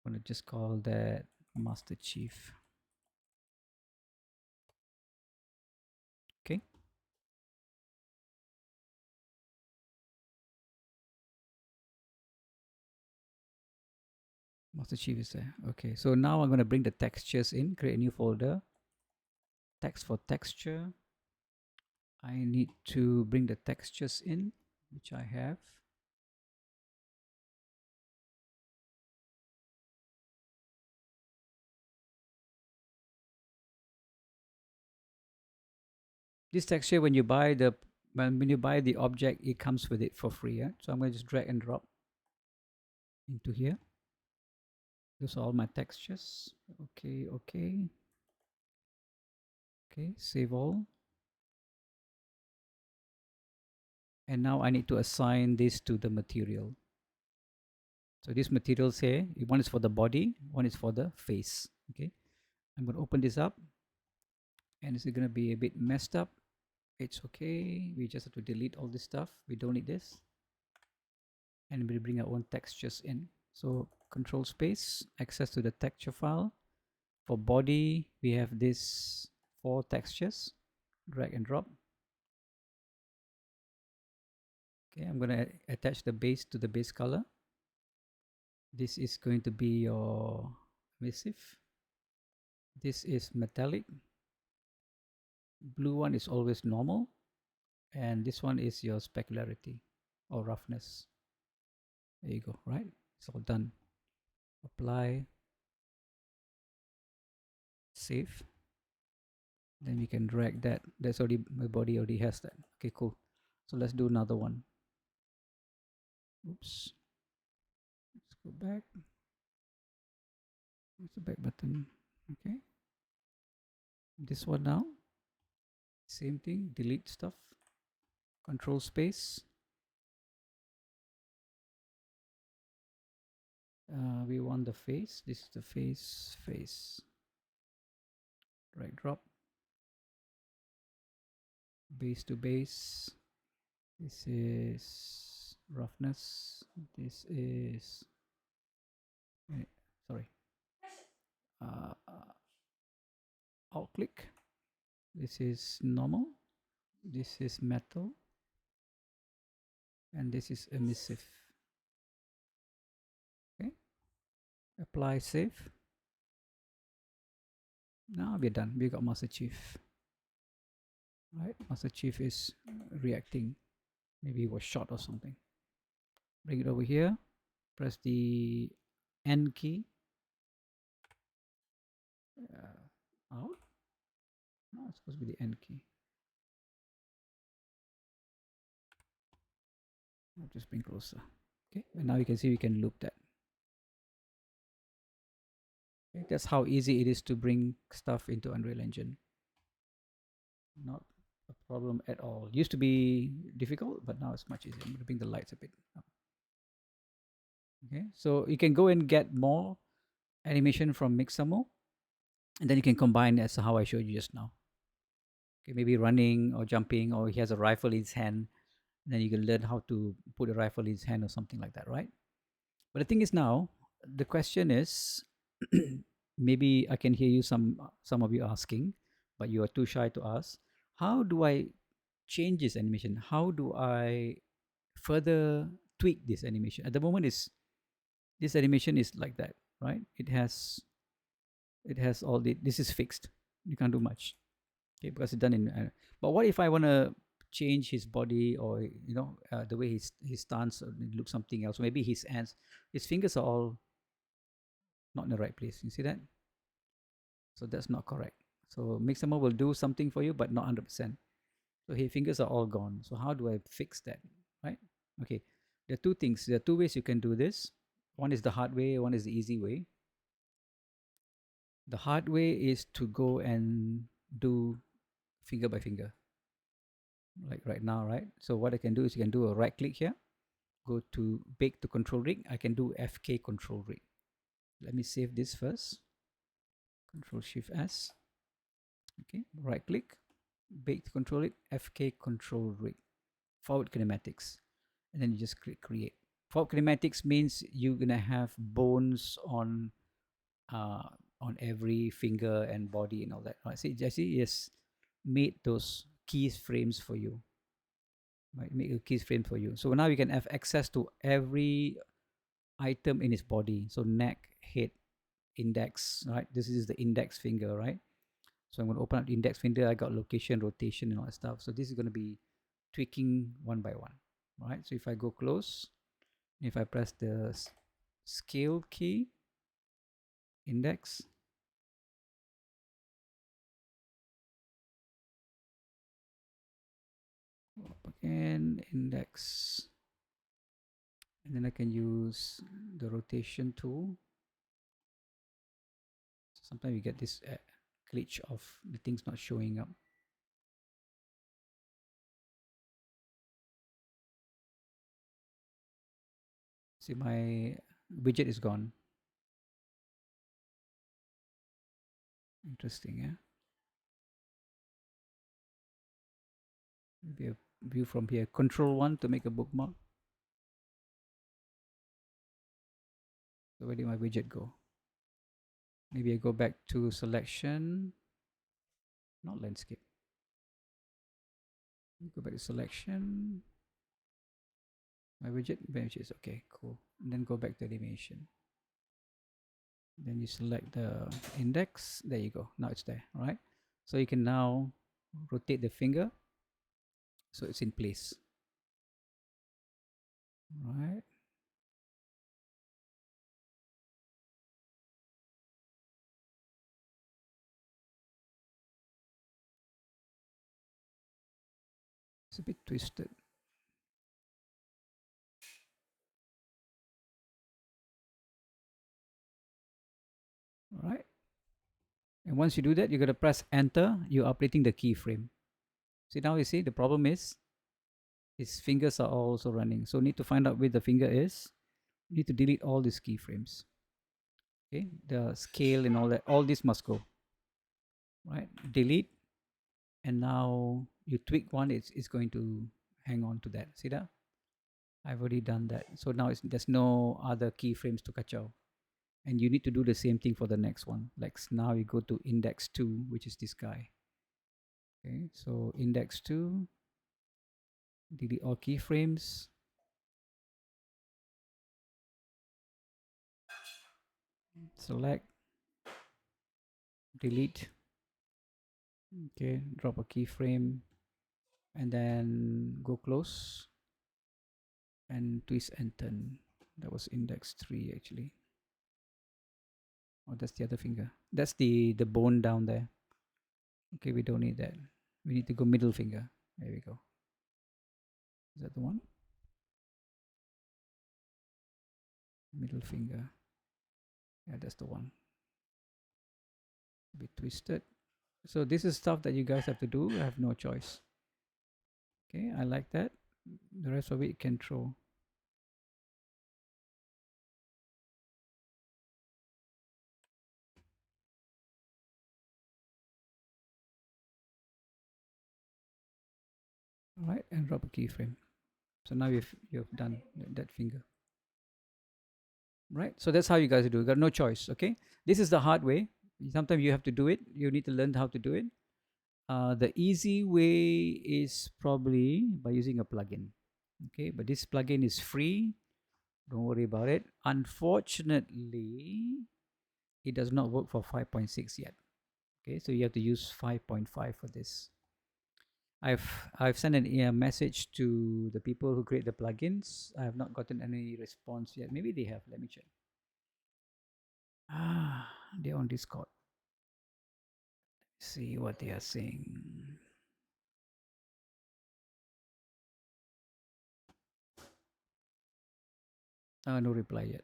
I'm going to just call that Master Chief. Okay. Master Chief is there. Okay, so now I'm going to bring the textures in, create a new folder. Text for texture. I need to bring the textures in, which I have. This texture, when you buy the object, it comes with it for free. Yeah? So I'm going to just drag and drop into here. Those are all my textures. Okay, okay. Okay, save all. And now I need to assign this to the material. So these materials here, one is for the body, one is for the face. Okay, I'm going to open this up, and it's going to be a bit messed up. It's okay. We just have to delete all this stuff. We don't need this. And we bring our own textures in. So control space, access to the texture file. For body, we have this 4 textures. Drag and drop. Okay, I'm going to attach the base to the base color. This is going to be your emissive. This is metallic. Blue one is always normal. And this one is your specularity or roughness. There you go, right? It's all done. Apply. Save. Then we can drag that. That's already, my body already has that. Okay, cool. So let's do another one. Oops. Let's go back. Where's the back button? Okay. This one now. Same thing. Delete stuff. Control space. We want the face. This is the face. Drag drop. Base to base. This is roughness. This is sorry. Alt click. This is normal. This is metal. And this is emissive. Okay. Apply, save. Now we're done. We got Master Chief. Right, Master Chief is reacting. Maybe he was shot or something. Bring it over here. Press the N key. Out. No, it's supposed to be the N key. I'll just bring closer. Okay, and now you can see we can loop that. Okay, that's how easy it is to bring stuff into Unreal Engine. Not a problem at all. Used to be difficult, but now it's much easier. I'm going to bring the lights a bit up. Okay, so you can go and get more animation from Mixamo, and then you can combine as how I showed you just now. Okay, maybe running or jumping, or he has a rifle in his hand, and then you can learn how to put a rifle in his hand or something like that, right? But the thing is now, the question is, maybe I can hear you some of you asking, but you are too shy to ask. How do I change this animation? How do I further tweak this animation? At the moment, it's This animation is like that, right? It has all the, this is fixed. You can't do much, okay, because it's done in. But what if I want to change his body, or the way he stands, or look something else? Maybe his hands, his fingers are all not in the right place. You see that? So that's not correct. So Mixamo will do something for you, but not 100%. So his fingers are all gone. So how do I fix that? Right? Okay. There are two things. There are two ways you can do this. One is the hard way, one is the easy way. The hard way is to go and do finger by finger, like right now, right? So what I can do is you can do a right click here, go to bake to control rig. I can do FK control rig. Let me save this first. Control Shift S. Okay, right click, bake to control rig, FK control rig, forward kinematics, and then you just click create. Forward kinematics means you're gonna have bones on every finger and body and all that. Right? See, Jesse has made those keyframes for you. Right, make a keyframe for you. So now you can have access to every item in his body. So neck, head, index. Right, this is the index finger. Right. So I'm going to open up the index finger. I got location, rotation, and all that stuff. So this is going to be tweaking one by one. Right. So if I go close, if I press the scale key, index, again, index, and then I can use the rotation tool. So sometimes you get this glitch of the things not showing up. See, my widget is gone. Interesting, yeah. Maybe a view from here. Control 1 to make a bookmark. So where did my widget go? Maybe I go back to selection, not landscape. Go back to selection. My widget benches. Okay, cool. And then go back to animation. Then you select the index. There you go. Now it's there, all right? So you can now rotate the finger so it's in place. All right. It's a bit twisted. All right. And once you do that, you're going to press enter. You're updating the keyframe. See, now you see the problem is his fingers are also running. So need to find out where the finger is. You need to delete all these keyframes. Okay, the scale and all that, all this must go. Right, delete, and now you tweak one, it's going to hang on to that. See that? I've already done that. So now there's no other keyframes to catch out. And you need to do the same thing for the next one. Like now you go to index 2, which is this guy. Okay, so index 2, delete all keyframes. Select, delete. Okay, drop a keyframe, and then go close and twist and turn. That was index 3 actually. Oh, that's the other finger. That's the bone down there. Okay, we don't need that. We need to go middle finger. There we go. Is that the one? Middle finger. Yeah, that's the one. A bit twisted. So this is stuff that you guys have to do. I have no choice. Okay, I like that. The rest of it you can throw. All right, and drop a keyframe. So now you've done that finger. Right, so that's how you guys do. You got no choice. Okay, this is the hard way. Sometimes you have to do it. You need to learn how to do it. The easy way is probably by using a plugin. Okay, but this plugin is free. Don't worry about it. Unfortunately, it does not work for 5.6 yet. Okay, so you have to use 5.5 for this. I've sent an message to the people who create the plugins. I have not gotten any response yet. Maybe they have. Let me check. Ah, they're on Discord. See what they are saying. No reply yet.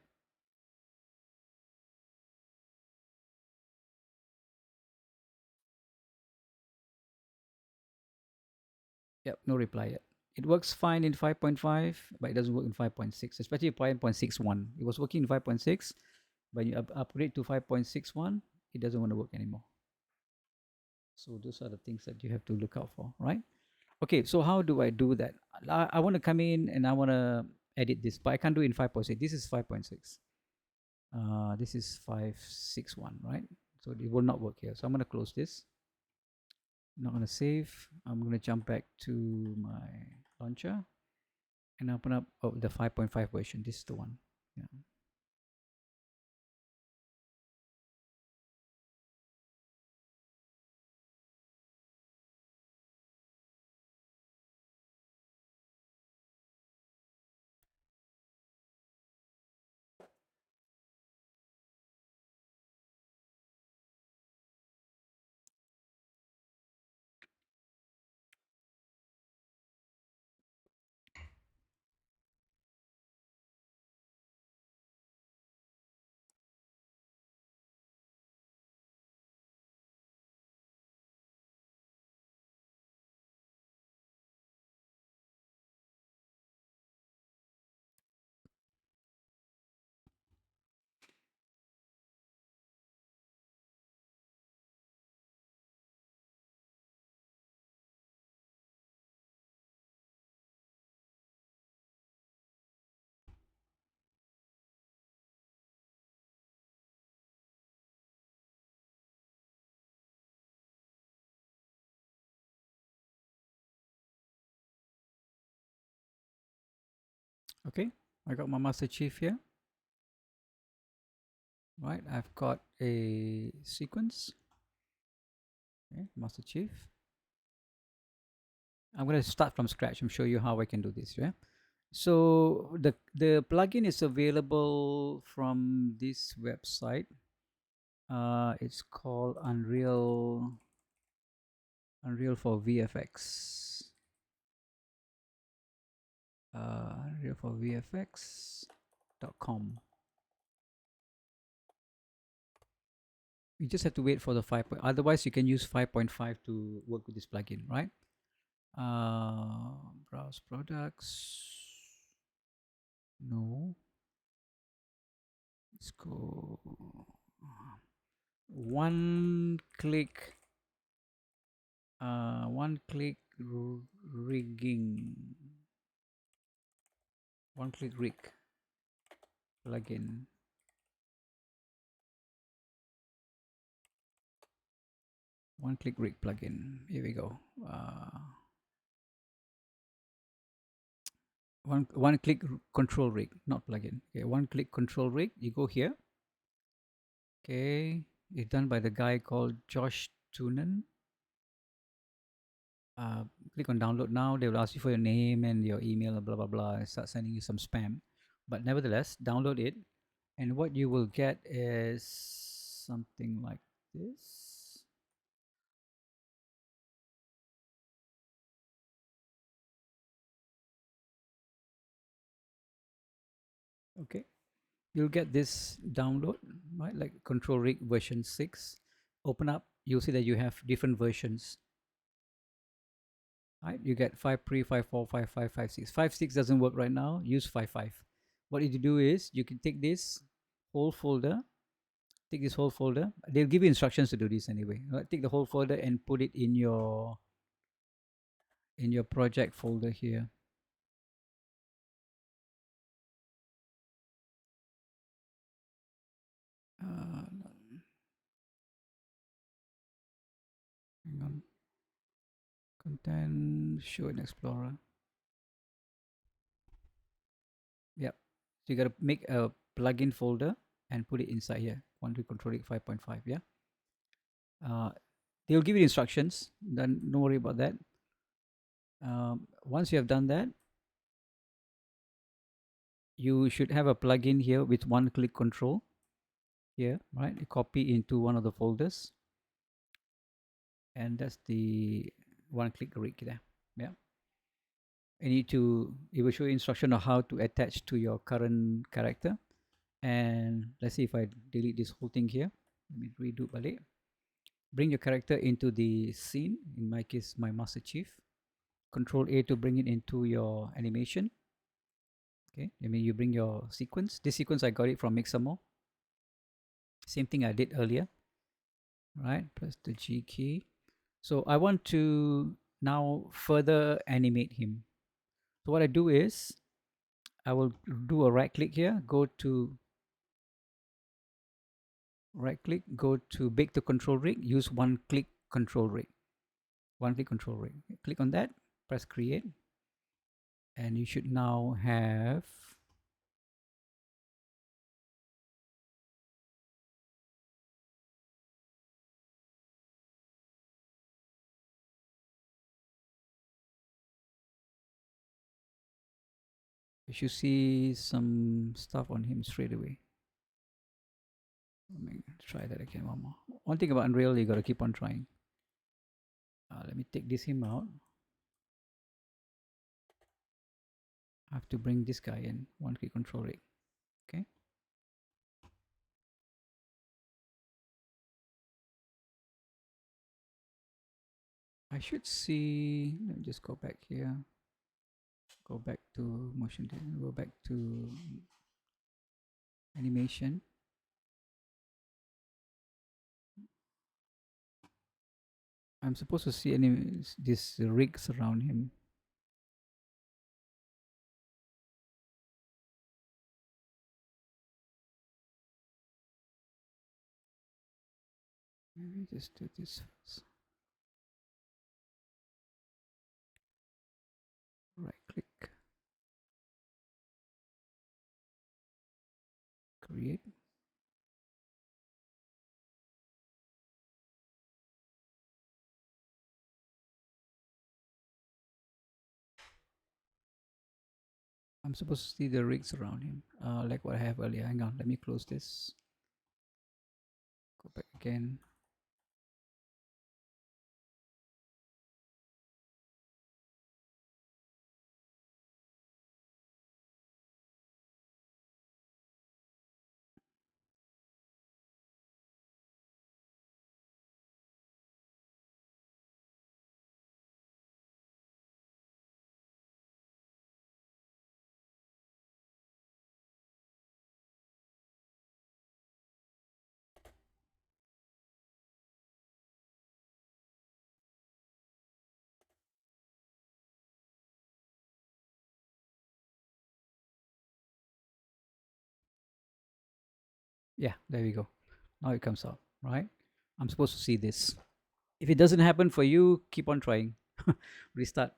Yep, no reply yet. It works fine in 5.5, but it doesn't work in 5.6, especially 5.61. It was working in 5.6, but you upgrade to 5.61, it doesn't want to work anymore. So those are the things that you have to look out for, right? Okay, so how do I do that? I want to come in and I want to edit this, but I can't do it in 5.6. This is 5.6. This is 561, right? So it will not work here. So I'm going to close this. I'm not going to save. I'm going to jump back to my launcher and open up the 5.5 version. This is the one. Yeah. Okay, I got my Master Chief here. Right, I've got a sequence. Okay, Master Chief. I'm going to start from scratch and show you how I can do this. Yeah. So the plugin is available from this website. It's called Unreal for VFX. Unreal for VFX.com. You just have to wait for the 5. Otherwise, you can use 5.5 to work with this plugin, right? Browse products. No. Let's go. One click. One click rigging. One click rig plugin. One click rig plugin. Here we go. One click control rig, not plugin. Okay, one click control rig. You go here. Okay, it's done by the guy called Josh Tunen. Click on download now. They will ask you for your name and your email, blah blah blah, and start sending you some spam. But nevertheless, download it, and what you will get is something like this. Okay, you'll get this download, right? Like Control Rig version 6. Open up, you'll see that you have different versions. Right, you get 5 pre, 5 4, 5 5, 5 6. 5 6 doesn't work right now. Use 5 5. What you do is you can take this whole folder, take this whole folder. They'll give you instructions to do this anyway. Right? Take the whole folder and put it in your project folder here. Hang on. Content, show in Explorer. Yep. So you got to make a plugin folder and put it inside here. One click control rig 5.5. Yeah. They'll give you instructions. Then don't worry about that. Once you have done that, you should have a plugin here with one click control here, right? You copy into one of the folders, and that's the one click rig there. Yeah. You need to, it will show you instruction on how to attach to your current character. And let's see if I delete this whole thing here. Let me redo balik. Bring your character into the scene, in my case my Master Chief. Control A to bring it into your animation. Okay, I mean you bring your sequence. This sequence I got it from Mixamo. Same thing I did earlier. Right, press the G key. So I want to now further animate him. So what I do is I will do a right click here, go to right click, go to bake to control rig, use one click control rig. One click control rig. Click on that, press create, and you should now have you should see some stuff on him straight away. Let me try that again one more. One thing about Unreal, you got to keep on trying. Let me take this him out. I have to bring this guy in. One click control rig. Okay. I should see. Let me just go back here. Go back to motion. Go back to animation. I'm supposed to see any these rigs around him. Maybe just do this first. Right click, create. I'm supposed to see the rigs around him, like what I have earlier. Hang on, let me close this. Go back again. Yeah, there we go. Now it comes out, right? I'm supposed to see this. If it doesn't happen for you, keep on trying. Restart.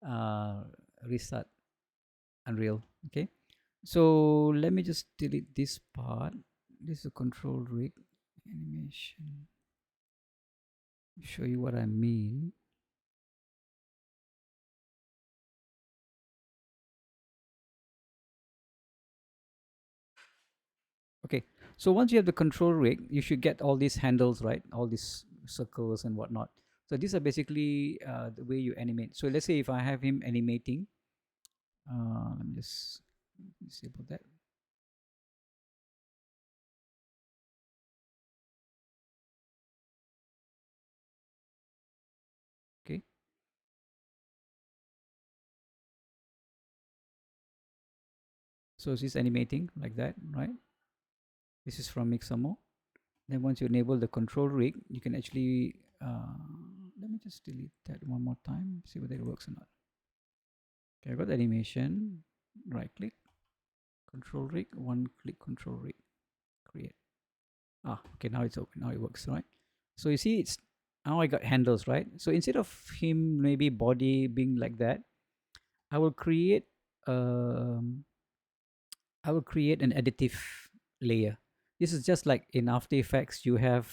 Uh, Restart Unreal. Okay. So let me just delete this part. This is a control rig animation. Show you what I mean. Okay, so once you have the control rig, you should get all these handles, right? All these circles and whatnot. So these are basically the way you animate. So let's say if I have him animating, let me just disable that. Okay. So she's animating like that, right? This is from Mixamo. Then once you enable the control rig, you can actually, let me just delete that one more time, see whether it works or not. Okay, I got the animation, right click, control rig, one click control rig, create. Okay, now it's open, now it works, right? So you see, it's now I got handles, right? So instead of him maybe body being like that, I will create I will create an additive layer. This is just like in After Effects, you have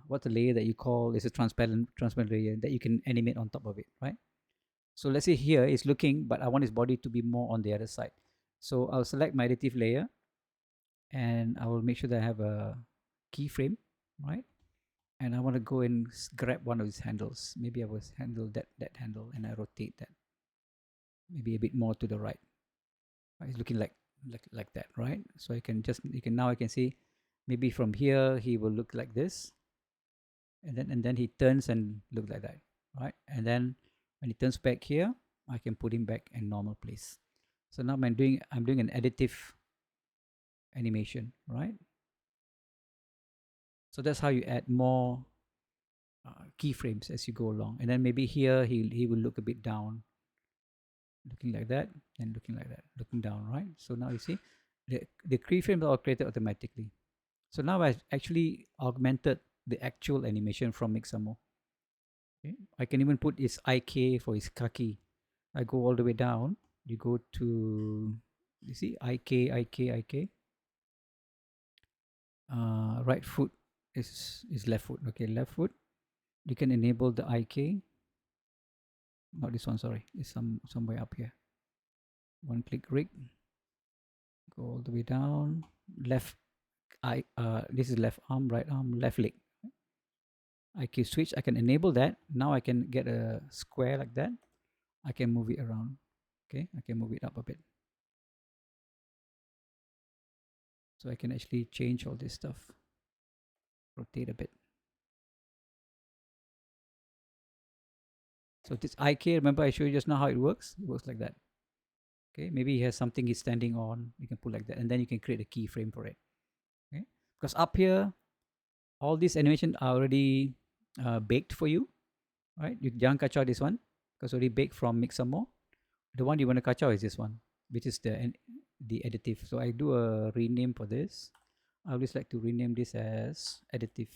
what's the layer that you call is a transparent layer that you can animate on top of it, right? So let's say here it's looking, but I want his body to be more on the other side. So I'll select my additive layer and I will make sure that I have a keyframe, right? And I want to go and grab one of his handles. Maybe I will handle that handle and I rotate that maybe a bit more to the right. It's looking like that, right? So I can just now I can see maybe from here he will look like this, and then he turns and look like that, right? And then when he turns back here, I can put him back in normal place. So now I'm doing an additive animation, right? So that's how you add more keyframes as you go along. And then maybe here he will look a bit down, looking like that, and looking like that, looking down, right? So now you see the keyframes are created automatically. So now I've actually augmented the actual animation from Mixamo. Okay? I can even put his IK for his kaki. I go all the way down. You go to, you see, IK. Right foot is left foot. Okay, left foot. You can enable the IK. Not this one, sorry. It's somewhere up here. One click rig. Go all the way down. Left this is left arm, right arm, left leg. IK switch. I can enable that. Now I can get a square like that. I can move it around. Okay, I can move it up a bit. So I can actually change all this stuff. Rotate a bit. So this IK, remember I showed you just now how it works? It works like that. Okay, maybe he has something he's standing on. You can put like that, and then you can create a keyframe for it. Okay, because up here, all these animations are already baked for you, right? You jangan kacau this one because already baked from Mixamo. The one you want to kacau is this one, which is the additive. So I do a rename for this. I always like to rename this as additive.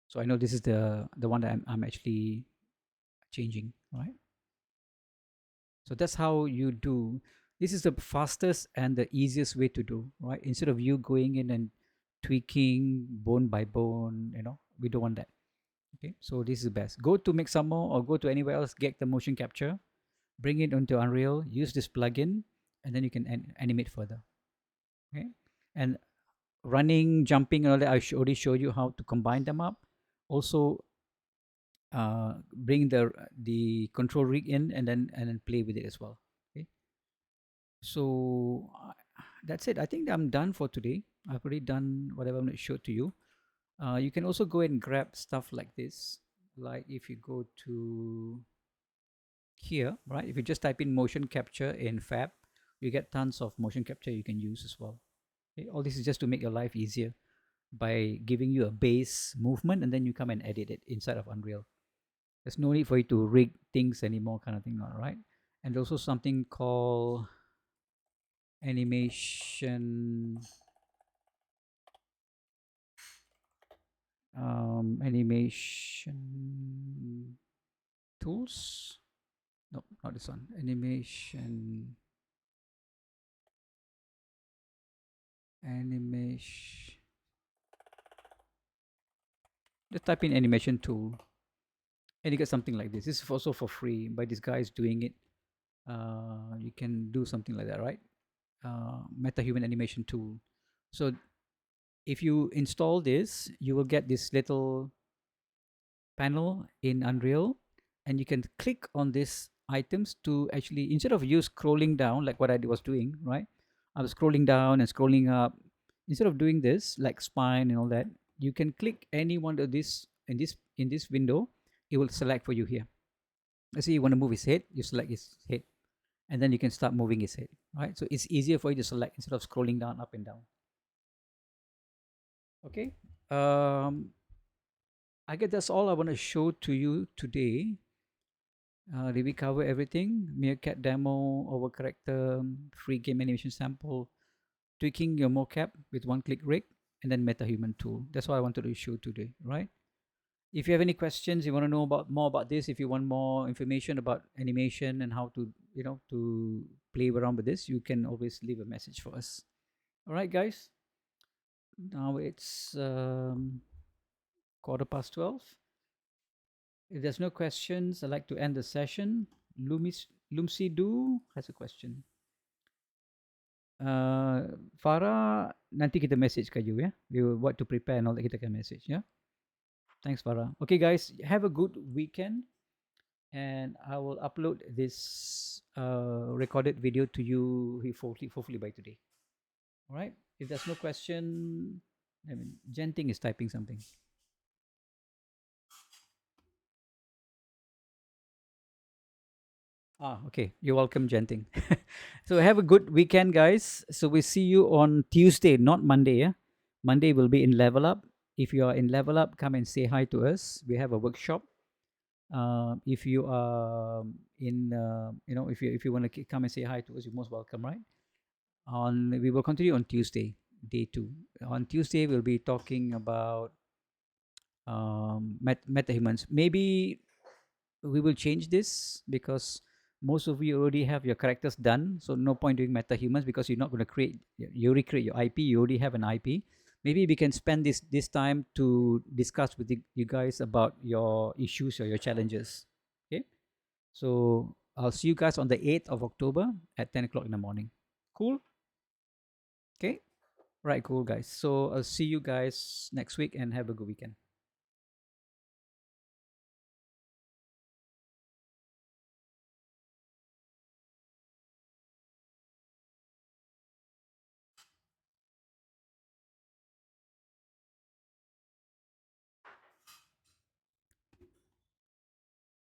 So I know this is the one that I'm actually changing, right? So that's how you do. This is the fastest and the easiest way to do, right? Instead of you going in and tweaking bone by bone, we don't want that. Okay, so this is the best. Go to Mixamo or go to anywhere else, get the motion capture, bring it onto Unreal, use this plugin, and then you can animate further. Okay, and running, jumping, and all that, I already showed you how to combine them up. Also, bring the control rig in and then play with it as well. Okay, so that's it. I think I'm done for today. I've already done whatever I'm going to show to you. You can also go and grab stuff like this. Like if you go to here, right? If you just type in motion capture in Fab, you get tons of motion capture you can use as well. Okay? All this is just to make your life easier by giving you a base movement, and then you come and edit it inside of Unreal. There's no need for you to rig things anymore, kind of thing, all right? And also something called animation animation tools. No, not this one. Animation just type in animation tool and you get something like this. This is also for free, but this guy is doing it. You can do something like that, right? MetaHuman animation tool. So if you install this, you will get this little panel in Unreal, and you can click on these items to actually, instead of you scrolling down like what I was doing, right? I was scrolling down and scrolling up. Instead of doing this like spine and all that, you can click any one of this in this window. It will select for you here. Let's say you want to move his head, you select his head, and then you can start moving his head, right? So it's easier for you to select instead of scrolling down, up and down. Okay. I guess that's all I want to show to you today. Did we cover everything? Meerkat demo, over character, free game animation sample, tweaking your mocap with one-click rig, and then MetaHuman tool. That's what I wanted to show today, right? If you have any questions, you want to know about more about this, if you want more information about animation and how to, to play around with this, you can always leave a message for us. All right, guys. Now it's 12:15. If there's no questions, I'd like to end the session. Lumsi Du has a question. Farah, nanti kita message ke you, ya. We will what to prepare and all that, kita can message, ya. Thanks, Farah. Okay, guys, have a good weekend, and I will upload this recorded video to you hopefully by today. All right. If there's no question, I mean, Genting is typing something. Okay. You're welcome, Genting. So have a good weekend, guys. So we see you on Tuesday, not Monday. Yeah, Monday will be in Level Up. If you are in Level Up, come and say hi to us. We have a workshop. If you are if you want to come and say hi to us, you're most welcome, right? We will continue on Tuesday, day 2. On Tuesday, we'll be talking about metahumans. Maybe we will change this because most of you already have your characters done, so no point doing metahumans because you're not going to recreate your IP. You already have an IP. Maybe we can spend this time to discuss with you guys about your issues or your challenges. Okay, so I'll see you guys on the 8th of October at 10 o'clock in the morning. Cool. Okay, right, cool, guys. So I'll see you guys next week and have a good weekend.